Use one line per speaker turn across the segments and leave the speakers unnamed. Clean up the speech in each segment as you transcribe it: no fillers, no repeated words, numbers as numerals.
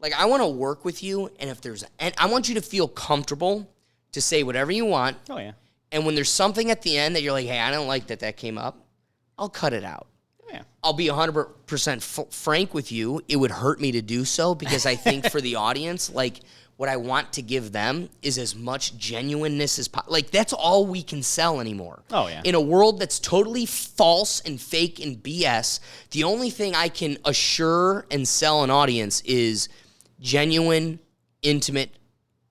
Like, I want to work with you, and and I want you to feel comfortable to say whatever you want.
Oh, yeah.
And when there's something at the end that you're like, hey, I don't like that came up, I'll cut it out.
Yeah.
I'll be 100% frank with you. It would hurt me to do so because I think for the audience, like, what I want to give them is as much genuineness as possible. Like, that's all we can sell anymore.
Oh, yeah.
In a world that's totally false and fake and BS, the only thing I can assure and sell an audience is genuine, intimate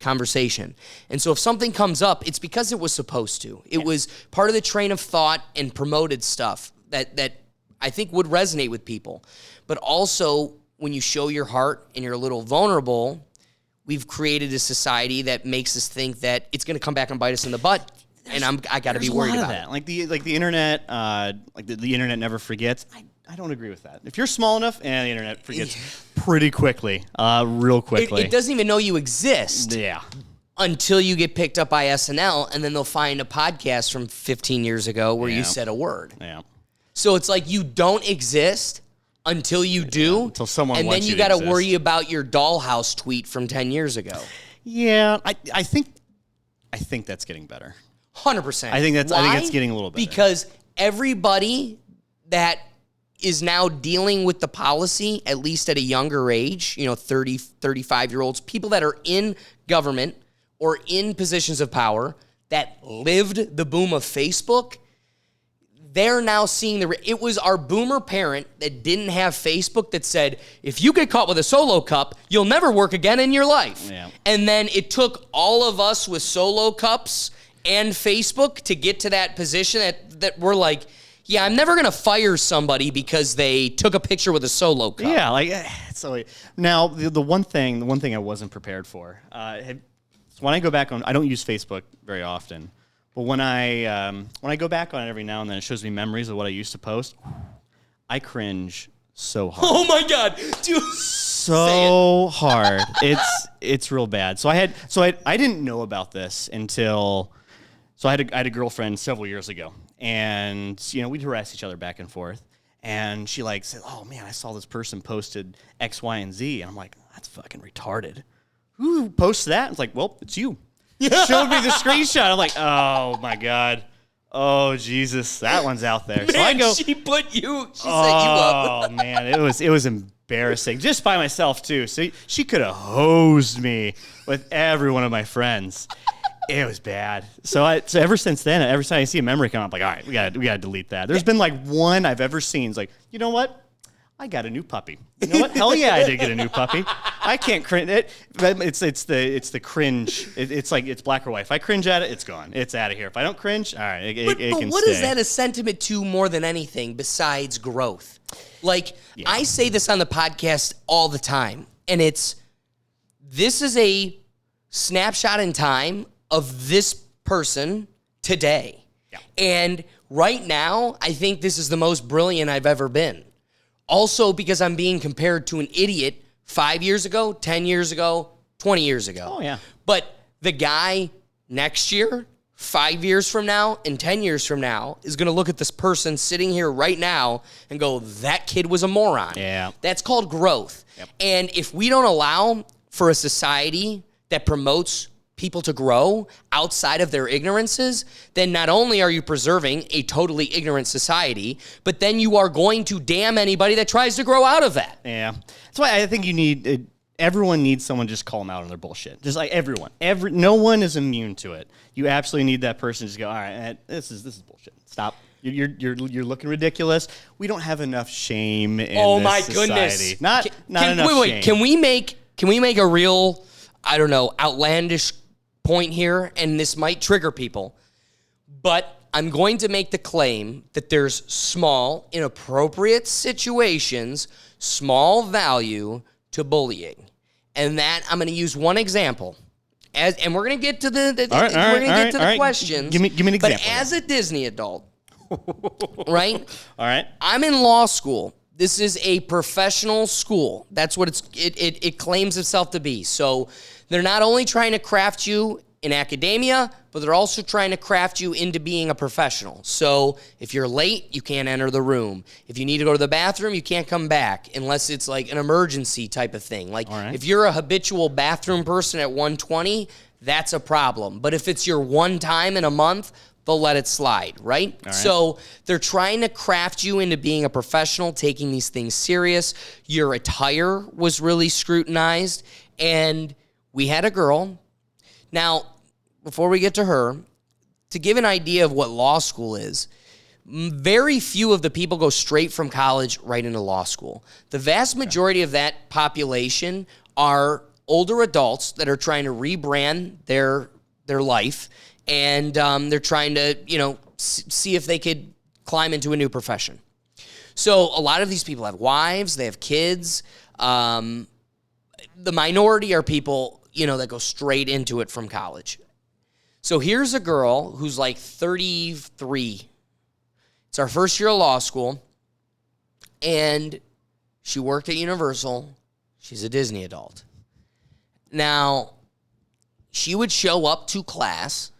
conversation. And so if something comes up, it's because it was supposed to. It was part of the train of thought and promoted stuff that I think would resonate with people. But also, when you show your heart and you're a little vulnerable, we've created a society that makes us think that it's going to come back and bite us in the butt, and I got to be worried about it.
Like the internet, the internet never forgets. I don't agree with that. If you're small enough, the internet forgets pretty quickly, real quickly.
It doesn't even know you exist.
Yeah.
Until you get picked up by SNL, and then they'll find a podcast from 15 years ago where you said a word.
Yeah.
So it's like you don't exist until you do.
Until someone
and
wants
then you
got
to worry about your dollhouse tweet from 10 years ago.
Yeah, I think that's getting better.
100%.
I think that's getting a little better.
Because everybody that is now dealing with the policy, at least at a younger age, 30, 35-year-olds, people that are in government or in positions of power that lived the boom of Facebook, they're now seeing it was our boomer parent that didn't have Facebook that said, if you get caught with a Solo cup, you'll never work again in your life.
Yeah.
And then it took all of us with Solo cups and Facebook to get to that position that we're like, yeah, I'm never going to fire somebody because they took a picture with a Solo cup.
Yeah, so now the one thing I wasn't prepared for, when I go back on, I don't use Facebook very often. But when I go back on it every now and then, it shows me memories of what I used to post. I cringe so hard.
Oh my God, dude!
So hard. It's real bad. So I didn't know about this until I had a girlfriend several years ago, and we'd harass each other back and forth. And she said, "Oh man, I saw this person posted X, Y, and Z," and I'm like, "That's fucking retarded. Who posts that?" It's like, "Well, it's you." Showed me the screenshot. I'm like, oh my God. Oh Jesus, that one's out there.
Man,
so I go,
she set you up.
Oh man, it was embarrassing. Just by myself too. So she could have hosed me with every one of my friends. It was bad. So ever since then, every time I see a memory come up, I'm like, all right, we gotta delete that. There's been one I've ever seen. It's like, you know what? I got a new puppy. You know what? Hell yeah, I did get a new puppy. I can't cringe it. It's the cringe. It's like it's black or white. If I cringe at it, it's gone. It's out of here. If I don't cringe, all right, it can
But what
stay.
is that a sentiment to more than anything besides growth? I say this on the podcast all the time, and this is a snapshot in time of this person today.
Yeah.
And right now, I think this is the most brilliant I've ever been. Also, because I'm being compared to an idiot 5 years ago, 10 years ago, 20 years ago.
Oh, yeah.
But the guy next year, 5 years from now, and 10 years from now is going to look at this person sitting here right now and go, that kid was a moron.
Yeah.
That's called growth.
Yep.
And if we don't allow for a society that promotes people to grow outside of their ignorances, then not only are you preserving a totally ignorant society, but then you are going to damn anybody that tries to grow out of that.
Yeah. That's why I think everyone needs someone to just call them out on their bullshit. Just like everyone. No one is immune to it. You absolutely need that person to just go, all right, this is bullshit. Stop. You're looking ridiculous. We don't have enough shame in this society.
Goodness.
Not enough shame.
Can we make a real, I don't know, outlandish point here, and this might trigger people, but I'm going to make the claim that there's small, inappropriate situations, small value to bullying. And that I'm going to use one example. And we're going to get to the questions.
Give me an example.
But as a Disney adult, right?
All right.
I'm in law school. This is a professional school. That's what it claims itself to be. So they're not only trying to craft you in academia, but they're also trying to craft you into being a professional. So if you're late, you can't enter the room. If you need to go to the bathroom, you can't come back unless it's like an emergency type of thing. Like if you're a habitual bathroom person at 120, that's a problem. But if it's your one time in a month, they'll let it slide, right? So they're trying to craft you into being a professional, taking these things serious. Your attire was really scrutinized. And we had a girl. Now, before we get to her, to give an idea of what law school is, very few of the people go straight from college right into law school. The vast majority of that population are older adults that are trying to rebrand their life, and they're trying to, see if they could climb into a new profession. So a lot of these people have wives, they have kids. The minority are people, that go straight into it from college. So here's a girl who's like 33. It's our first year of law school, and she worked at Universal. She's a Disney adult. Now, she would show up to class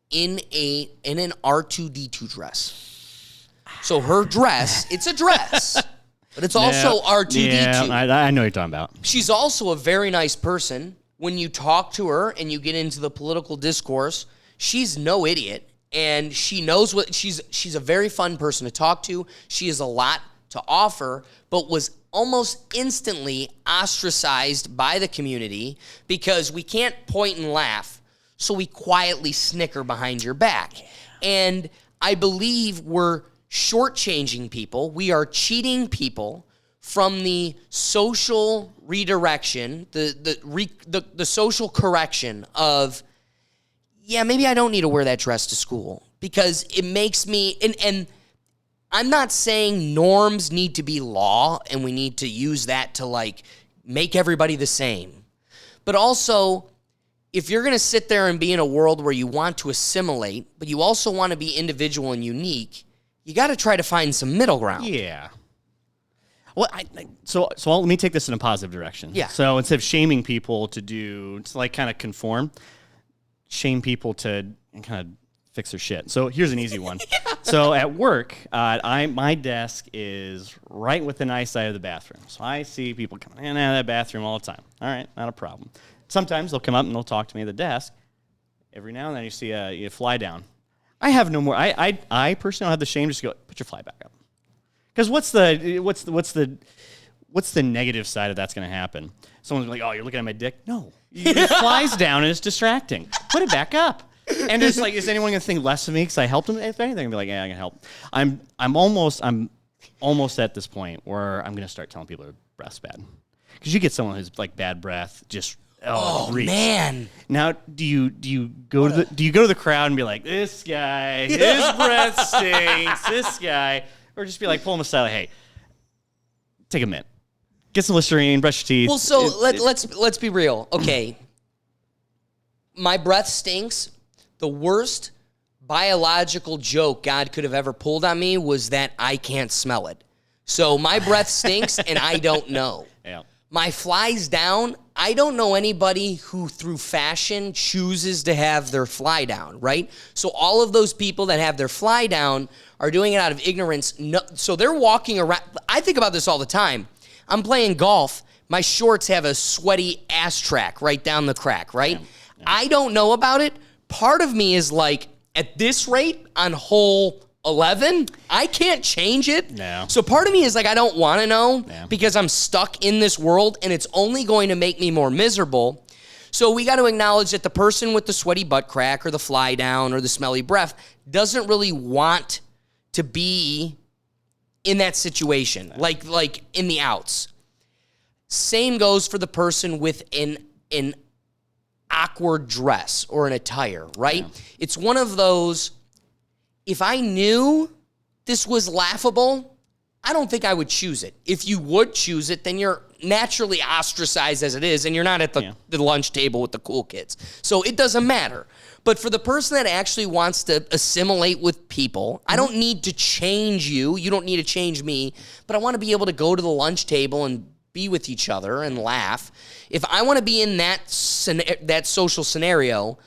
in an R2-D2 dress. So her dress, it's a dress, but it's also R2-D2.
Yeah, I know what you're talking about.
She's also a very nice person. When you talk to her and you get into the political discourse, she's no idiot, and she knows what she's a very fun person to talk to. She has a lot to offer, but was almost instantly ostracized by the community because we can't point and laugh, so we quietly snicker behind your back. And I believe we're shortchanging people. We are cheating people from the social redirection, the social correction of, yeah, maybe I don't need to wear that dress to school because it makes me, and I'm not saying norms need to be law and we need to use that to like make everybody the same. But also, if you're going to sit there and be in a world where you want to assimilate, but you also want to be individual and unique, you got to try to find some middle ground.
Yeah. Well, so let me take this in a positive direction.
Yeah.
So instead of shaming people to like kind of conform, shame people to kind of fix their shit. So here's an easy one. So at work, my desk is right within eyesight of the bathroom. So I see people coming in and out of that bathroom all the time. All right, not a problem. Sometimes they'll come up and they'll talk to me at the desk. Every now and then you see a fly down. I have no more. I personally don't have the shame just to go put your fly back up. Because what's the negative side of that's going to happen? Someone's like, "Oh, you're looking at my dick." No, it flies down and it's distracting. Put it back up. And it's like, is anyone going to think less of me because I helped them? If anything, they're going to be like, "Yeah, I can help." I'm almost at this point where I'm going to start telling people their breath's bad because you get someone who's like bad breath, just reeks.
Man.
Now, do you go to the crowd and be like, "This guy, his breath stinks. This guy." Or just be like, pull them aside, like, hey, take a minute. Get some Listerine, brush your teeth.
Well, so let's be real. Okay. My breath stinks. The worst biological joke God could have ever pulled on me was that I can't smell it. So my breath stinks and I don't know.
Yeah.
My flies down, I don't know anybody who through fashion chooses to have their fly down, right? So all of those people that have their fly down are doing it out of ignorance. No, so they're walking around. I think about this all the time. I'm playing golf. My shorts have a sweaty ass track right down the crack, right? Yeah. I don't know about it. Part of me is like, at this rate, on hole 11, I can't change it.
No.
So part of me is like, I don't want to know because I'm stuck in this world and it's only going to make me more miserable. So we got to acknowledge that the person with the sweaty butt crack or the fly down or the smelly breath doesn't really want to be in that situation, like in the outs. Same goes for the person with an awkward dress or an attire, right? Yeah. It's one of those, if I knew this was laughable, I don't think I would choose it. If you would choose it, then you're naturally ostracized as it is, and you're not at the lunch table with the cool kids. So it doesn't matter. But for the person that actually wants to assimilate with people, I don't need to change you. You don't need to change me. But I want to be able to go to the lunch table and be with each other and laugh. If I want to be in that social scenario,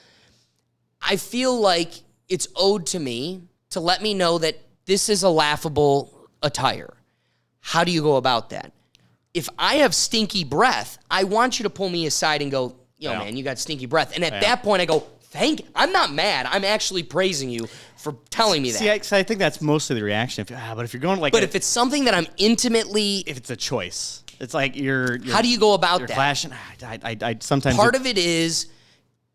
I feel like it's owed to me to let me know that this is a laughable attire. How do you go about that? If I have stinky breath, I want you to pull me aside and go, man, you got stinky breath. And at that point, I go, I'm not mad. I'm actually praising you for telling me that.
See, I think that's mostly the reaction. But if you're going like...
But if it's something that I'm intimately...
If it's a choice. It's like you're
how do you go about
you're
that?
Clashing. I sometimes...
Part of it is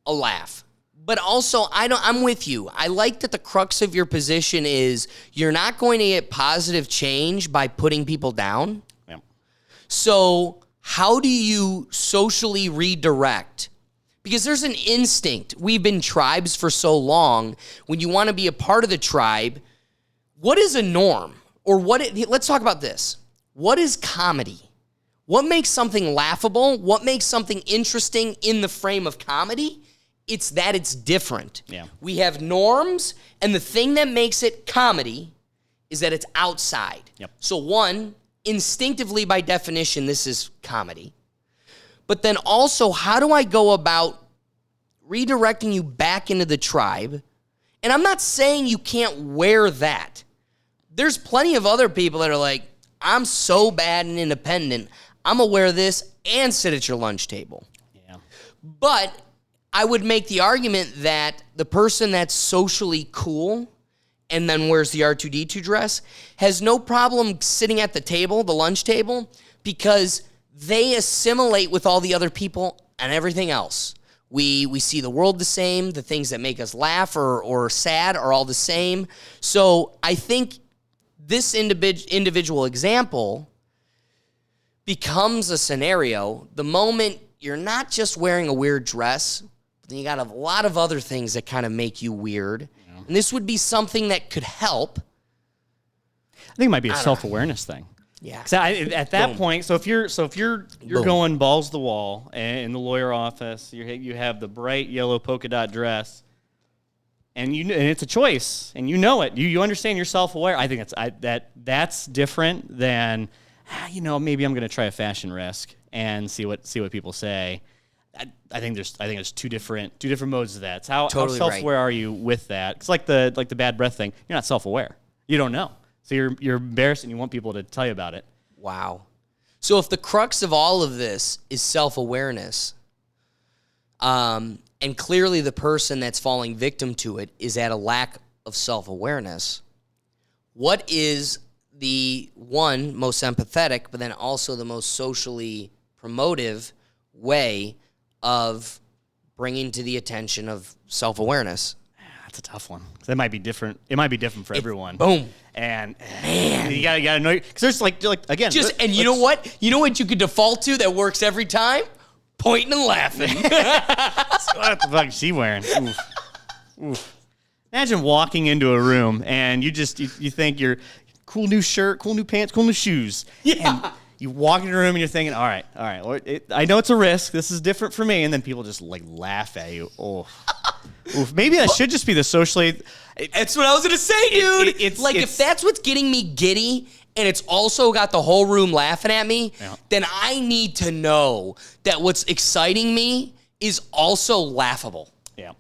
a laugh. But also, I'm with you. I like that the crux of your position is you're not going to get positive change by putting people down.
Yeah.
So how do you socially redirect? Because there's an instinct. We've been tribes for so long. When you want to be a part of the tribe, what is a norm? Or let's talk about this. What is comedy? What makes something laughable? What makes something interesting in the frame of comedy? It's that it's different.
Yeah.
We have norms, and the thing that makes it comedy is that it's outside.
Yep.
So one, instinctively by definition, this is comedy. But then also, how do I go about redirecting you back into the tribe? And I'm not saying you can't wear that. There's plenty of other people that are like, I'm so bad and independent, I'm going to wear this and sit at your lunch table.
Yeah.
But I would make the argument that the person that's socially cool and then wears the R2-D2 dress has no problem sitting at the table, the lunch table, because they assimilate with all the other people and everything else. We see the world the same. The things that make us laugh or sad are all the same. So I think this individual example becomes a scenario the moment you're not just wearing a weird dress, but then you got a lot of other things that kind of make you weird. Yeah. And this would be something that could help.
I think it might be a self-awareness thing.
Yeah.
At that point, so if you're going balls to the wall in the lawyer office, you have the bright yellow polka dot dress, and it's a choice, and you know it. You understand you're self-aware. I think that's different than maybe I'm going to try a fashion risk and see what people say. I think there's two different modes of that. It's how self-aware are you with that? It's like the bad breath thing. You're not self-aware. You don't know. So you're embarrassed and you want people to tell you about it.
Wow. So if the crux of all of this is self-awareness, and clearly the person that's falling victim to it is at a lack of self-awareness, what is the one most empathetic, but then also the most socially promotive way of bringing to the attention of self-awareness?
That's a tough one. That might be different. It might be different for everyone.
Boom.
And man, you gotta know, because there's like again.
You know what? You know what you could default to that works every time? Pointing and laughing.
What the fuck is she wearing? Oof. Oof. Imagine walking into a room and you think you're cool new shirt, cool new pants, cool new shoes.
Yeah.
And you walk in the room and you're thinking, all right. I know it's a risk. This is different for me. And then people just like laugh at you. Oh. Oof. Maybe that should just be the socially.
That's what I was going to say, dude. If that's what's getting me giddy and it's also got the whole room laughing at me, then I need to know that what's exciting me is also laughable.
Yeah.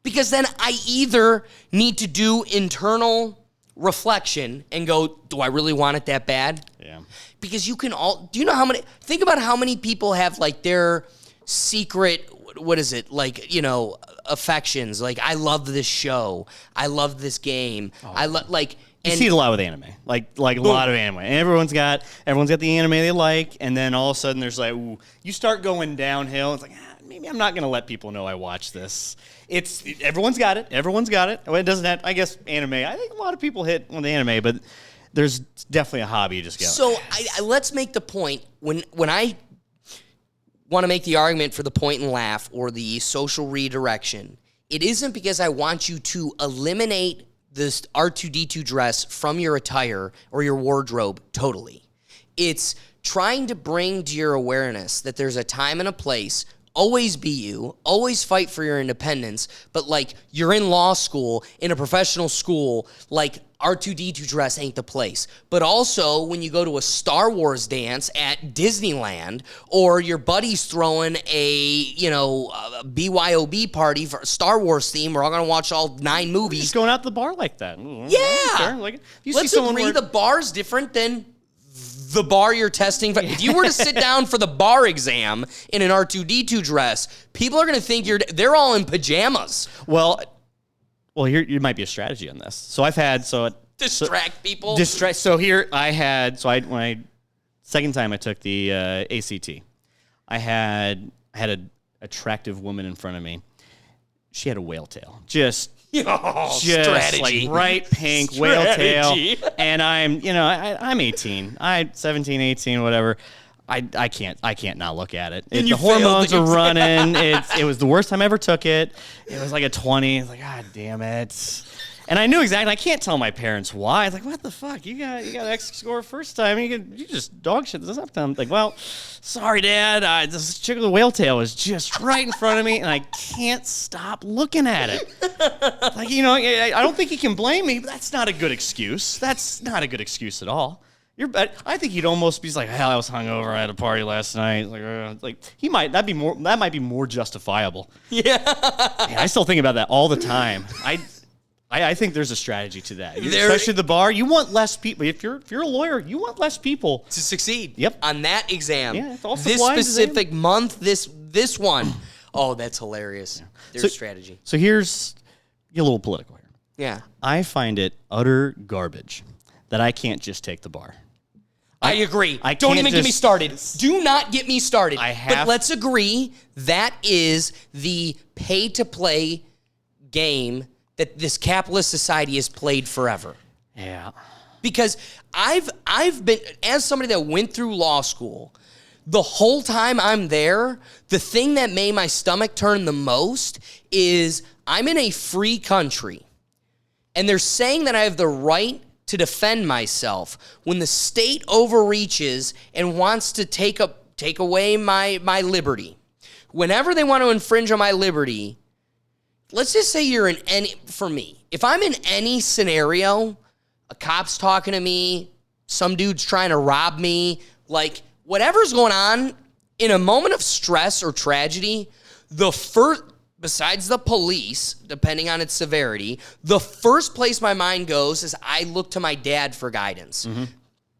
Because then I either need to do internal reflection and go, do I really want it that bad?
Yeah.
Because do you know think about how many people have like their secret, what is it? Like, affections. Like, I love this show. I love this game.
You see it a lot with anime, like a lot of anime. And everyone's got the anime they like, and then all of a sudden there's like, ooh, you start going downhill. It's like, maybe I'm not going to let people know I watch this. Everyone's got it. Well, it doesn't have, I guess, anime. I think a lot of people hit on the anime, but there's definitely a hobby you just go.
So let's make the point when I want to make the argument for the point and laugh or the social redirection. It isn't because I want you to eliminate this R2-D2 dress from your attire or your wardrobe totally. It's trying to bring to your awareness that there's a time and a place always be you, always fight for your independence, but like you're in law school, in a professional school, like R2-D2 dress ain't the place. But also when you go to a Star Wars dance at Disneyland, or your buddy's throwing a BYOB party for a Star Wars theme, we're all gonna watch all 9 movies.
Just going out to the bar like that.
Yeah.
Like,
Let's agree the bar's different than the bar you're testing. If you were to sit down for the bar exam in an R2-D2 dress, people are going to think they're all in pajamas.
Well, here might be a strategy on this. So I've had
distract people.
So here second time I took the ACT, I had an attractive woman in front of me. She had a whale tail. Just
strategy.
Like bright pink whale tail. And I'm 18. 17, 18, whatever. I can't not look at it. The hormones are running. It was the worst time I ever took it. It was like a 20. I was like, God damn it. And I knew exactly. I can't tell my parents why. I was like, what the fuck? You got X score first time. You just dog shit this up. I'm like, well, sorry, Dad. This chick with the whale tail is just right in front of me, and I can't stop looking at it. Like, I don't think you can blame me, but that's not a good excuse. That's not a good excuse at all. I think he'd almost be like, hell, I was hungover. I had a party last night. That might be more justifiable.
Yeah.
Man, I still think about that all the time. I think there's a strategy to that. Especially the bar. You want less people. If you're a lawyer, you want less people
to succeed.
Yep.
On that exam.
Yeah, it's also
this specific month, this one. Oh, that's hilarious. Yeah. There's strategy.
So here's a little political here.
Yeah.
I find it utter garbage that I can't just take the bar.
I agree. Don't even get me started. Do not get me started. But let's agree that is the pay-to-play game that this capitalist society has played forever.
Yeah.
Because I've been, as somebody that went through law school, the whole time I'm there, the thing that made my stomach turn the most is I'm in a free country, and they're saying that I have the right to defend myself when the state overreaches and wants to take away my liberty. Whenever they want to infringe on my liberty, let's just say for me, if I'm in any scenario, a cop's talking to me, some dude's trying to rob me, like whatever's going on, in a moment of stress or tragedy, besides the police, depending on its severity, the first place my mind goes is I look to my dad for guidance. Mm-hmm.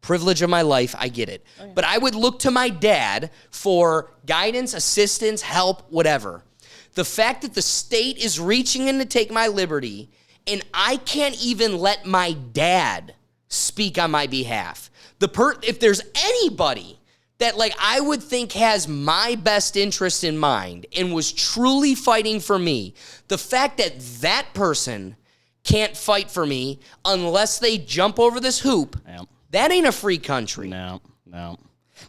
Privilege of my life, I get it. Oh, yeah. But I would look to my dad for guidance, assistance, help, whatever. The fact that the state is reaching in to take my liberty, and I can't even let my dad speak on my behalf. If there's anybody that I would think has my best interest in mind and was truly fighting for me, the fact that that person can't fight for me unless they jump over this hoop, that ain't a free country.
No.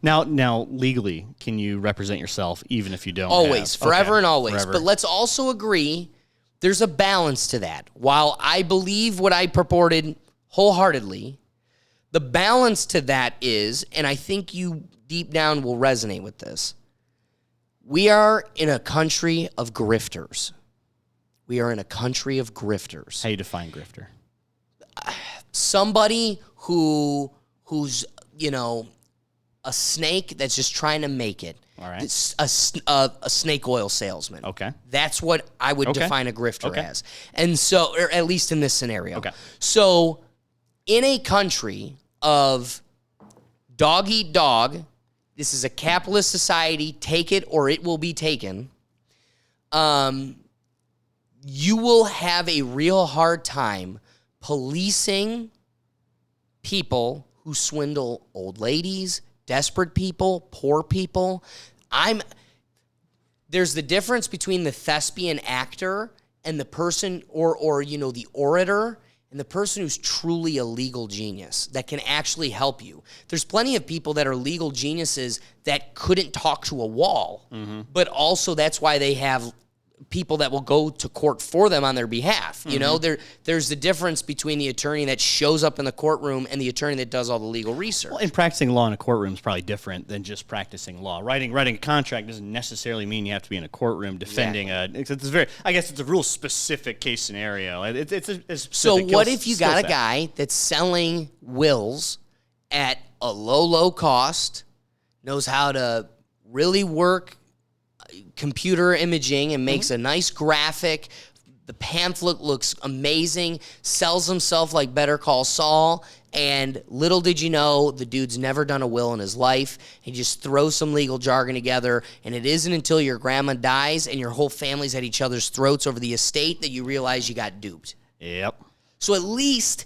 Now, legally, can you represent yourself even if you don't?
Always, forever and always. Forever. But let's also agree there's a balance to that. While I believe what I purported wholeheartedly, the balance to that is, and I think you deep down will resonate with this, we are in a country of grifters. We are in a country of grifters.
How do you define grifter?
Somebody who's a snake that's just trying to make it.
All right.
A snake oil salesman.
Okay.
That's what I would define a grifter as. And so, or at least in this scenario.
Okay.
So, in a country of dog eat dog, this is a capitalist society, take it or it will be taken, you will have a real hard time policing people who swindle old ladies, desperate people, poor people. There's the difference between the thespian actor and the person or the orator and the person who's truly a legal genius that can actually help you. There's plenty of people that are legal geniuses that couldn't talk to a wall, but also that's why they have people that will go to court for them on their behalf. You know, there's the difference between the attorney that shows up in the courtroom and the attorney that does all the legal research.
Well, and practicing law in a courtroom is probably different than just practicing law. Writing a contract doesn't necessarily mean you have to be in a courtroom defending I guess it's a real specific case scenario. It's a
so what if you got a guy that's selling wills at a low cost, knows how to really work computer imaging and makes a nice graphic, the pamphlet looks amazing, sells himself like Better Call Saul, and little did you know, the dude's never done a will in his life. He just throws some legal jargon together, and it isn't until your grandma dies and your whole family's at each other's throats over the estate that you realize you got duped.
Yep.
So at least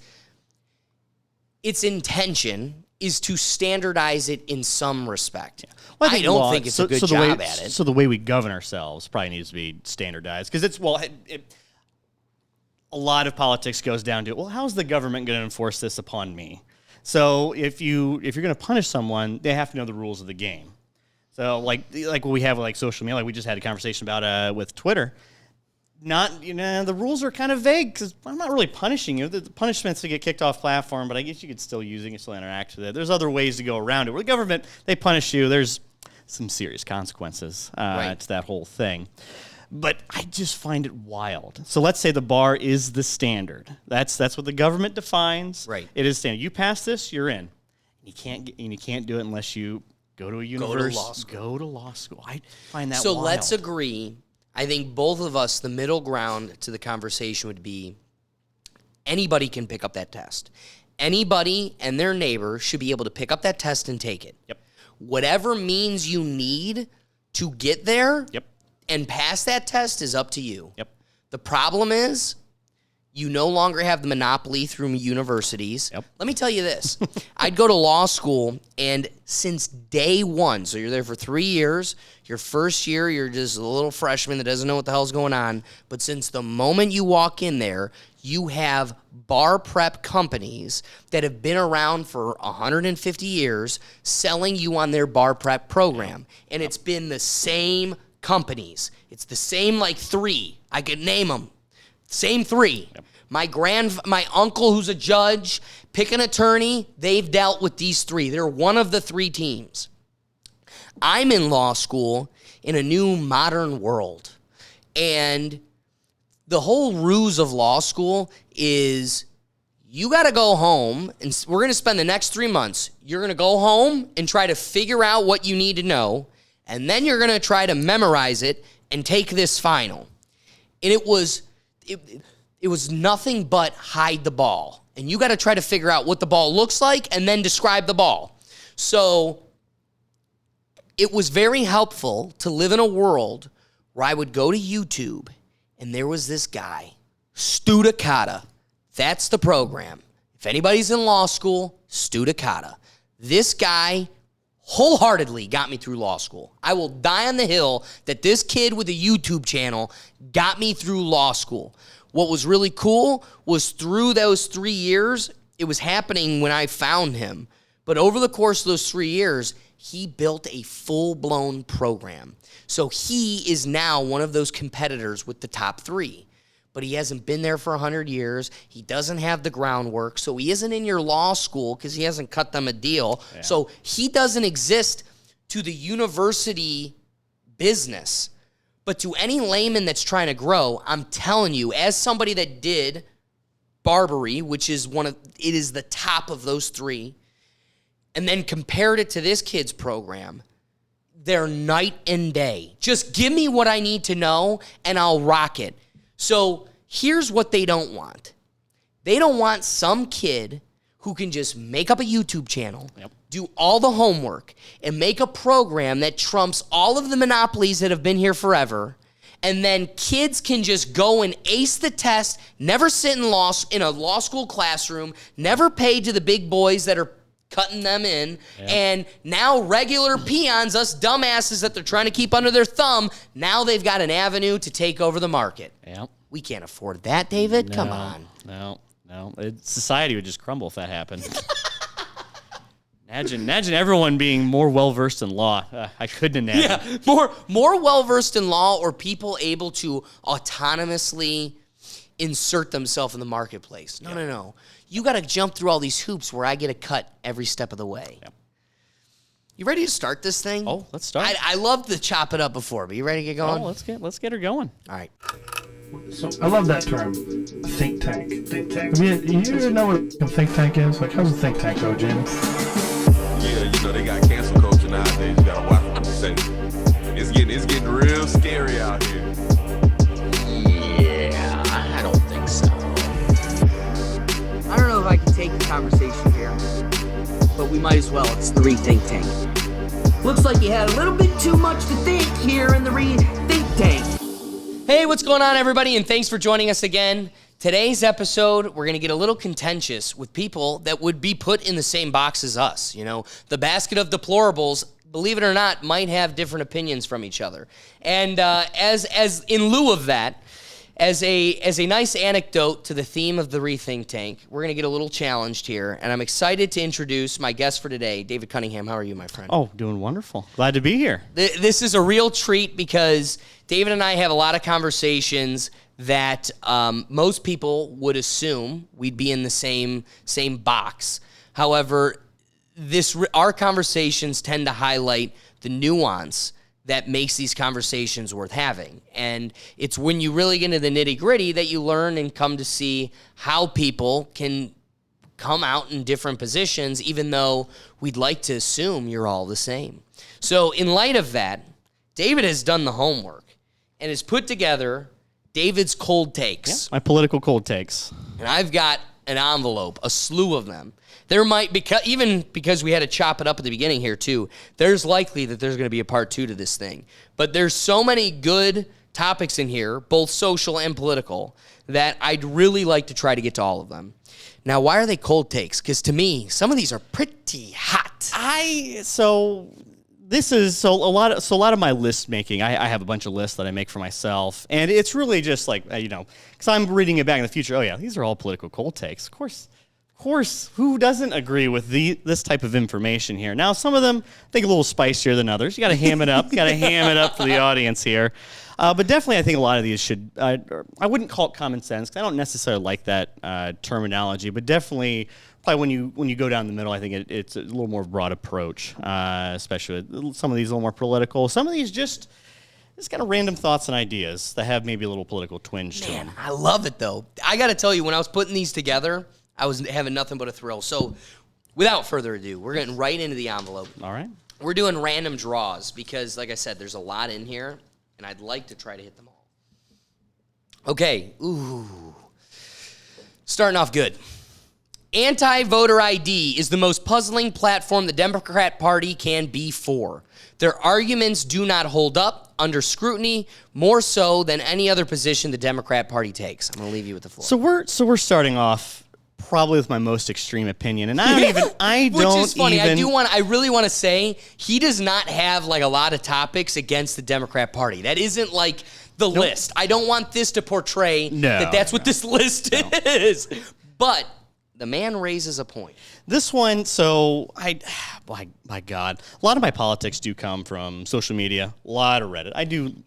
its intention is to standardize it in some respect. Yeah. Well, I don't think it's a good job at it.
So the way we govern ourselves probably needs to be standardized, because it's, a lot of politics goes down to, well, how's the government going to enforce this upon me? So if you're going to punish someone, they have to know the rules of the game. So like what we have with like social media, like we just had a conversation about with Twitter. The rules are kind of vague because I'm not really punishing you. The punishment's to get kicked off platform, but I guess you could still use it, you can still interact with it. There's other ways to go around it. Where the government, they punish you, there's some serious consequences to that whole thing. But I just find it wild. So let's say the bar is the standard. That's what the government defines.
Right.
It is standard. You pass this, you're in. You can't do it unless you go to a university. Go to law school. I find that wild.
So let's agree. I think both of us, the middle ground to the conversation would be anybody can pick up that test. Anybody and their neighbor should be able to pick up that test and take it.
Yep.
Whatever means you need to get there and pass that test is up to you.
Yep.
The problem is you no longer have the monopoly through universities.
Yep.
Let me tell you this. I'd go to law school, and since day one, so you're there for 3 years, your first year, you're just a little freshman that doesn't know what the hell's going on, but since the moment you walk in there, you have bar prep companies that have been around for 150 years selling you on their bar prep program, and it's been the same companies. It's the same, like 3. I could name them. Same 3. Yep. My uncle, who's a judge, pick an attorney, they've dealt with these 3. They're one of the 3 teams. I'm in law school in a new modern world. And the whole ruse of law school is you got to go home, and we're going to spend the next 3 months. You're going to go home and try to figure out what you need to know, and then you're going to try to memorize it and take this final. And it was nothing but hide the ball. And you got to try to figure out what the ball looks like and then describe the ball. So it was very helpful to live in a world where I would go to YouTube and there was this guy, Stu Takata. That's the program. If anybody's in law school, Stu Takata. This guy wholeheartedly got me through law school. I will die on the hill that this kid with a YouTube channel got me through law school. What was really cool was through those 3 years, it was happening when I found him. But over the course of those 3 years, he built a full-blown program. So he is now one of those competitors with the top 3. But he hasn't been there for 100 years. He doesn't have the groundwork. So he isn't in your law school because he hasn't cut them a deal. Yeah. So he doesn't exist to the university business. But to any layman that's trying to grow, I'm telling you, as somebody that did Barbary, which is it is the top of those 3, and then compared it to this kid's program, they're night and day. Just give me what I need to know, and I'll rock it. So here's what they don't want. They don't want some kid who can just make up a YouTube channel, do all the homework, and make a program that trumps all of the monopolies that have been here forever, and then kids can just go and ace the test, never sit in a law school classroom, never pay to the big boys that are cutting them in, and now regular peons, us dumbasses that they're trying to keep under their thumb, now they've got an avenue to take over the market.
Yep.
We can't afford that, David.
No,
come on.
No. Society would just crumble if that happened. Imagine everyone being more well-versed in law. I couldn't imagine.
Yeah, more well-versed in law or people able to autonomously insert themselves in the marketplace. No. You got to jump through all these hoops where I get a cut every step of the way.
Yep.
You ready to start this thing?
Oh, let's start.
I love to chop it up before, but you ready to get going?
Oh, let's get her going.
All right.
So I love that term, think tank. Think tank. I mean, you know what a think tank is? Like, how's a think tank go, James?
Yeah, they got cancel culture nowadays. You gotta watch what you say. It's getting real scary out here.
Yeah, I don't think so. I don't know if I can take the conversation here, but we might as well. It's the Rethink Tank. Looks like you had a little bit too much to think here in the Rethink Tank. Hey, what's going on, everybody, and thanks for joining us again. Today's episode, we're going to get a little contentious with people that would be put in the same box as us. You know, the basket of deplorables, believe it or not, might have different opinions from each other. And as in lieu of that, as a nice anecdote to the theme of the Rethink Tank, we're going to get a little challenged here, and I'm excited to introduce my guest for today, David Cunningham. How are you, my friend?
Oh, doing wonderful. Glad to be here.
This is a real treat because David and I have a lot of conversations that most people would assume we'd be in the same box. However, our conversations tend to highlight the nuance that makes these conversations worth having. And it's when you really get into the nitty-gritty that you learn and come to see how people can come out in different positions, even though we'd like to assume you're all the same. So in light of that, David has done the homework and has put together David's cold takes.
Yeah, my political cold takes.
And I've got an envelope, a slew of them. There might be, even because we had to chop it up at the beginning here too, there's likely that there's going to be a part 2 to this thing. But there's so many good topics in here, both social and political, that I'd really like to try to get to all of them. Now, why are they cold takes? Because to me, some of these are pretty hot.
A lot of my list making. I have a bunch of lists that I make for myself, and it's really just like because I'm reading it back in the future. Oh yeah, these are all political cold takes. Of course, who doesn't agree with this type of information here? Now, some of them I think a little spicier than others. You got to ham it up. For the audience here. But definitely, I think a lot of these should. I wouldn't call it common sense because I don't necessarily like that terminology. But definitely, probably when you go down the middle, I think it's a little more broad approach, especially with some of these a little more political. Some of these just kind of random thoughts and ideas that have maybe a little political twinge to them.
I love it though. I got to tell you, when I was putting these together, I was having nothing but a thrill. So, without further ado, we're getting right into the envelope.
All right.
We're doing random draws because, like I said, there's a lot in here, and I'd like to try to hit them all. Okay. Ooh. Starting off good. Anti-voter ID is the most puzzling platform the Democrat Party can be for. Their arguments do not hold up under scrutiny, more so than any other position the Democrat Party takes. I'm going to leave you with the floor.
So we're starting off probably with my most extreme opinion, and I
Which is funny. I really want to say he does not have like a lot of topics against the Democrat Party. That isn't like the list. I don't want this to portray that's what this list is. But the man raises a point.
This one, my God, a lot of my politics do come from social media, a lot of Reddit.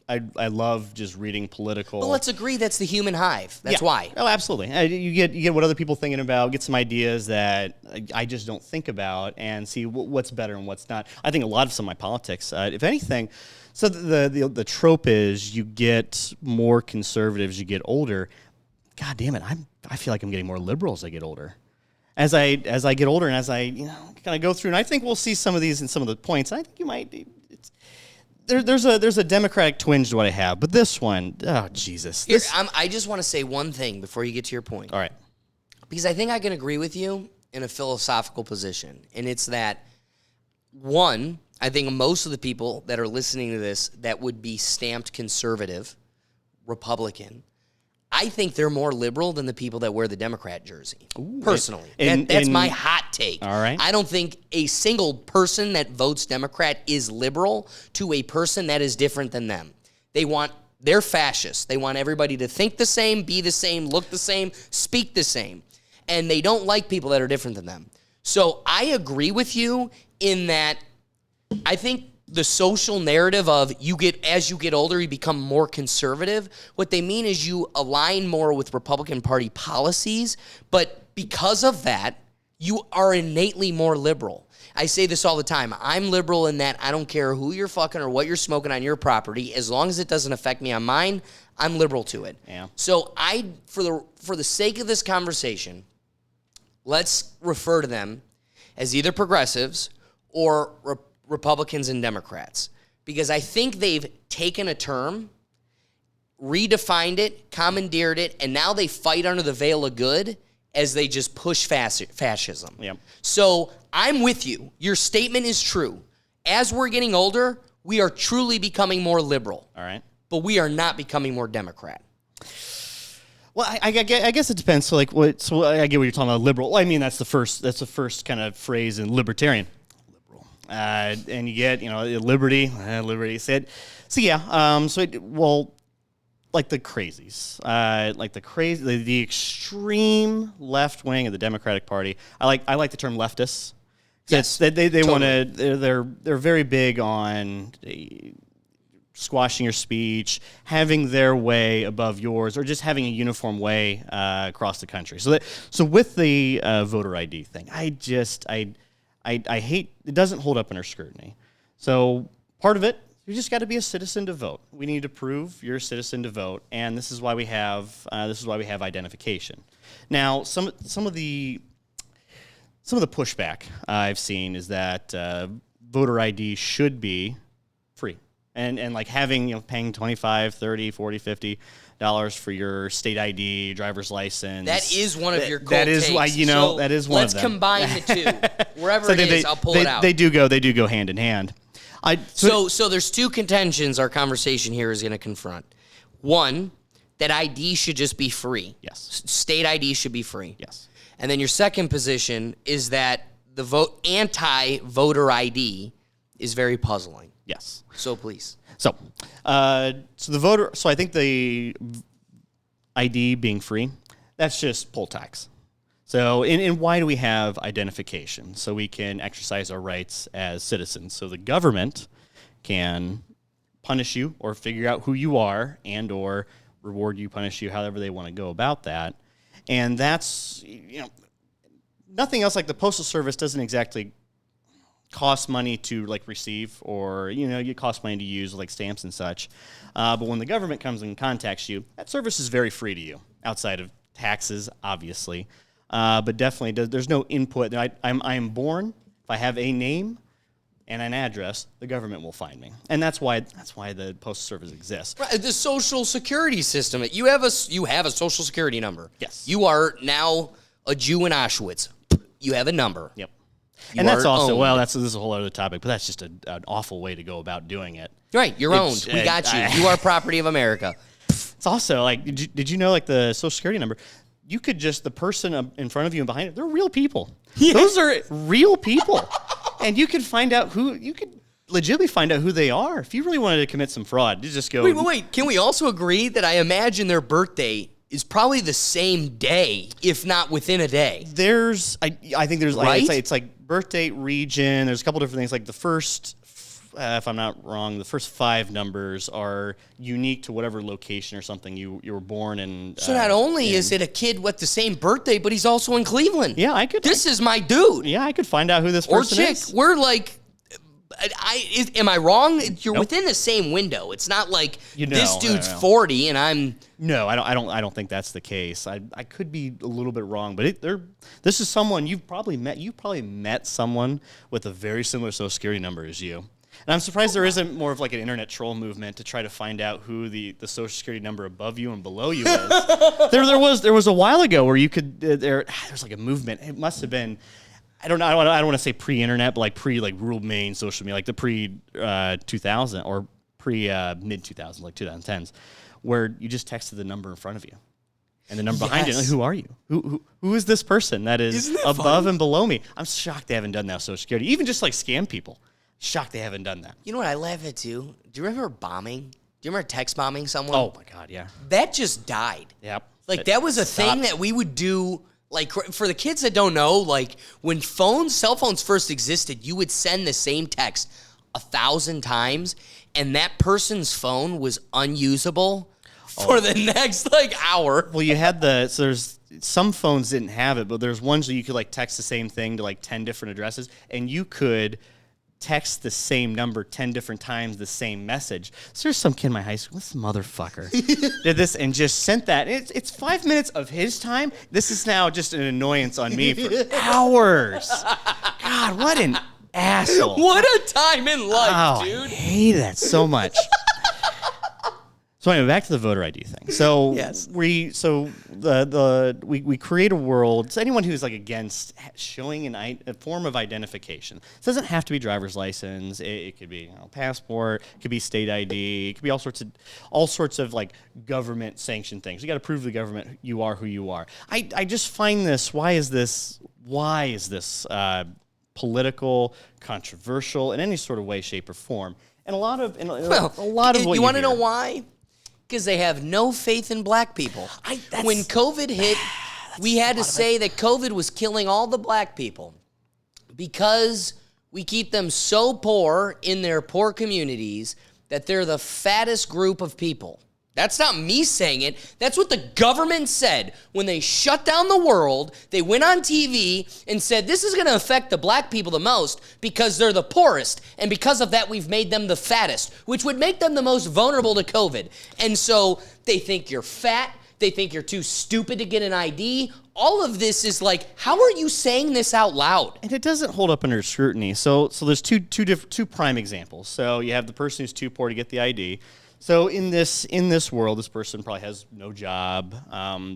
I love just reading political.
Well, let's agree that's the human hive. That's why.
Oh, absolutely. You get what other people are thinking about, get some ideas that I just don't think about, and see what's better and what's not. I think a lot of some of my politics, if anything, so the trope is you get more conservatives, you get older. God damn it, I feel like I'm getting more liberal as I get older. As I get older and as I kind of go through, and I think we'll see some of these in some of the points. I think you might. There's a Democratic twinge to what I have, but this one, oh Jesus!
I just want to say one thing before you get to your point.
All right,
because I think I can agree with you in a philosophical position, and it's that one. I think most of the people that are listening to this that would be stamped conservative, Republican, I think they're more liberal than the people that wear the Democrat jersey, personally. That's my hot take.
All right.
I don't think a single person that votes Democrat is liberal to a person that is different than them. They're fascists. They want everybody to think the same, be the same, look the same, speak the same. And they don't like people that are different than them. So I agree with you in that I think the social narrative of as you get older, you become more conservative. What they mean is you align more with Republican Party policies, but because of that, you are innately more liberal. I say this all the time. I'm liberal in that I don't care who you're fucking or what you're smoking on your property. As long as it doesn't affect me on mine, I'm liberal to it.
Yeah.
So for the sake of this conversation, let's refer to them as either progressives or Republicans and Democrats, because I think they've taken a term, redefined it, commandeered it, and now they fight under the veil of good as they just push fascism.
Yep.
So I'm with you. Your statement is true. As we're getting older, we are truly becoming more liberal.
All right.
But we are not becoming more Democrat.
Well, I guess it depends. So, like, so I get what you're talking about, liberal. Well, I mean, that's the first kind of phrase in libertarian. Liberal. And you get, liberty. Said. So yeah. Like the crazies, the extreme left wing of the Democratic Party. I like the term leftists.
Yes,
they
totally.
want to. They're very big on squashing your speech, having their way above yours, or just having a uniform way across the country. So with the voter ID thing, I hate it. Doesn't hold up under scrutiny. So part of it. You just got to be a citizen to vote. We need to prove you're a citizen to vote, and this is why we have identification. Now, some of the pushback I've seen is that voter ID should be free, and like having paying $25, $30, $40, $50 for your state ID, driver's license.
That is one of your cold
that is
takes.
why
So
that is one of them.
Let's combine the two. Wherever it is, I'll pull it out.
They do go hand in hand.
So there's two contentions our conversation here is going to confront. One, that ID should just be free.
Yes.
State ID should be free.
Yes.
And then your second position is that the anti-voter ID is very puzzling.
Yes.
So please.
So I think the ID being free, that's just poll tax. So, and why do we have identification? So we can exercise our rights as citizens. So the government can punish you or figure out who you are and or reward you, punish you, however they want to go about that. And that's, nothing else. Like the Postal Service doesn't exactly cost money to like receive, or, you cost money to use like stamps and such. But when the government comes and contacts you, that service is very free to you outside of taxes, obviously. But definitely, there's no input. I am born. If I have a name and an address, the government will find me, and that's why the Postal Service exists.
Right, the Social Security system. You have a Social Security number.
Yes.
You are now a Jew in Auschwitz. You have a number.
Yep.
You
and that's
are
also
owned.
this is a whole other topic, but that's just an awful way to go about doing it.
Right. You're owned. We got you. You are property of America.
It's also like, did you know like the Social Security number? You could just, the person in front of you and behind it, they're real people. Yeah. Those are real people. And you could legitimately find out who they are. If you really wanted to commit some fraud, you just go.
Wait. Can we also agree that I imagine their birthday is probably the same day, if not within a day?
I think there's like,
right?
it's like birth date, region. There's a couple different things. Like the first, if I'm not wrong, the first 5 numbers are unique to whatever location or something you were born in.
So not only is it a kid with the same birthday, but he's also in Cleveland.
Yeah, I could.
This is my dude.
Yeah, I could find out who this person
or chick.
is.
We're like, am I wrong? You're
Nope.
within the same window. It's not like
You know,
this dude's
I know.
40 and I'm.
No, I don't think that's the case. I could be a little bit wrong, but this is someone you've probably met. You probably met someone with a very similar Social Security number as you. And I'm surprised there isn't more of like an internet troll movement to try to find out who the Social Security number above you and below you is. there was a while ago where you could there's like a movement. It must have been, I don't want to say pre-internet, but like rural Maine social media, like the pre-2000 or mid 2000s, like 2010s, where you just texted the number in front of you. And the number behind you, like, who are you? Who is this person that is above
funny?
and below me? I'm shocked they haven't done that with Social Security. Even just like scam people. Shocked they haven't done that.
You know what I laugh at too? Do you remember bombing? Do you remember text bombing someone?
Oh my God, yeah.
That just died.
Yep.
Like that was a thing that we would do Like, for the kids that don't know, like, when cell phones first existed, you would send the same text 1,000 times, and that person's phone was unusable for the next, like, hour.
Well, you had so there's some phones didn't have it, but there's ones that you could, like, text the same thing to, like, 10 different addresses, and you could text the same number 10 different times, the same message. So there's some kid in my high school, this motherfucker, did this and just sent that. It's 5 minutes of his time. This is now just an annoyance on me for hours. God, what an asshole.
What a time in life, dude.
I hate that so much. So anyway, back to the voter ID thing. So
yes.
we create a world. So anyone who's like against showing a form of identification. It doesn't have to be driver's license. It could be passport. It could be state ID. It could be all sorts of like government sanctioned things. You got to prove to the government you are who you are. I just find this. Why is this political, controversial in any sort of way, shape, or form? And a lot of what
you want to know why? Because they have no faith in black people. When COVID hit, we had to say that COVID was killing all the black people because we keep them so poor in their poor communities that they're the fattest group of people. That's not me saying it. That's what the government said when they shut down the world. They went on TV and said, this is going to affect the black people the most because they're the poorest. And because of that, we've made them the fattest, which would make them the most vulnerable to COVID. And so they think you're fat. They think you're too stupid to get an ID. All of this is like, how are you saying this out loud?
And it doesn't hold up under scrutiny. So there's two prime examples. So you have the person who's too poor to get the ID. So in this world, this person probably has no job.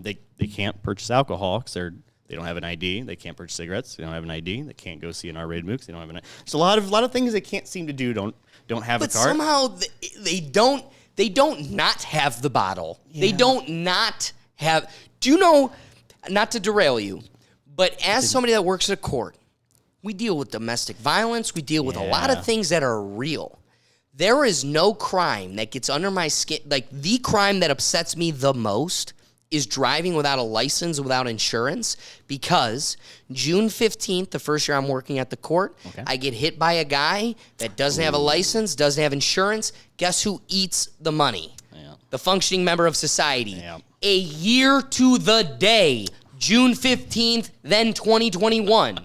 They can't purchase alcohol because they don't have an ID. They can't purchase cigarettes. They don't have an ID. They can't go see an R-rated movie. They don't have an ID. So a lot of things they can't seem to do. Don't have a card.
But somehow they don't not have the bottle. Yeah. They don't not have. Do you know? Not to derail you, but as somebody that works at a court, we deal with domestic violence. We deal with a lot of things that are real. There is no crime that gets under my skin. Like, the crime that upsets me the most is driving without a license, without insurance, because June 15th, the first year I'm working at the court, I get hit by a guy that doesn't have a license, doesn't have insurance. Guess who eats the money? Yeah. The functioning member of society. Yeah. A year to the day, June 15th, then 2021.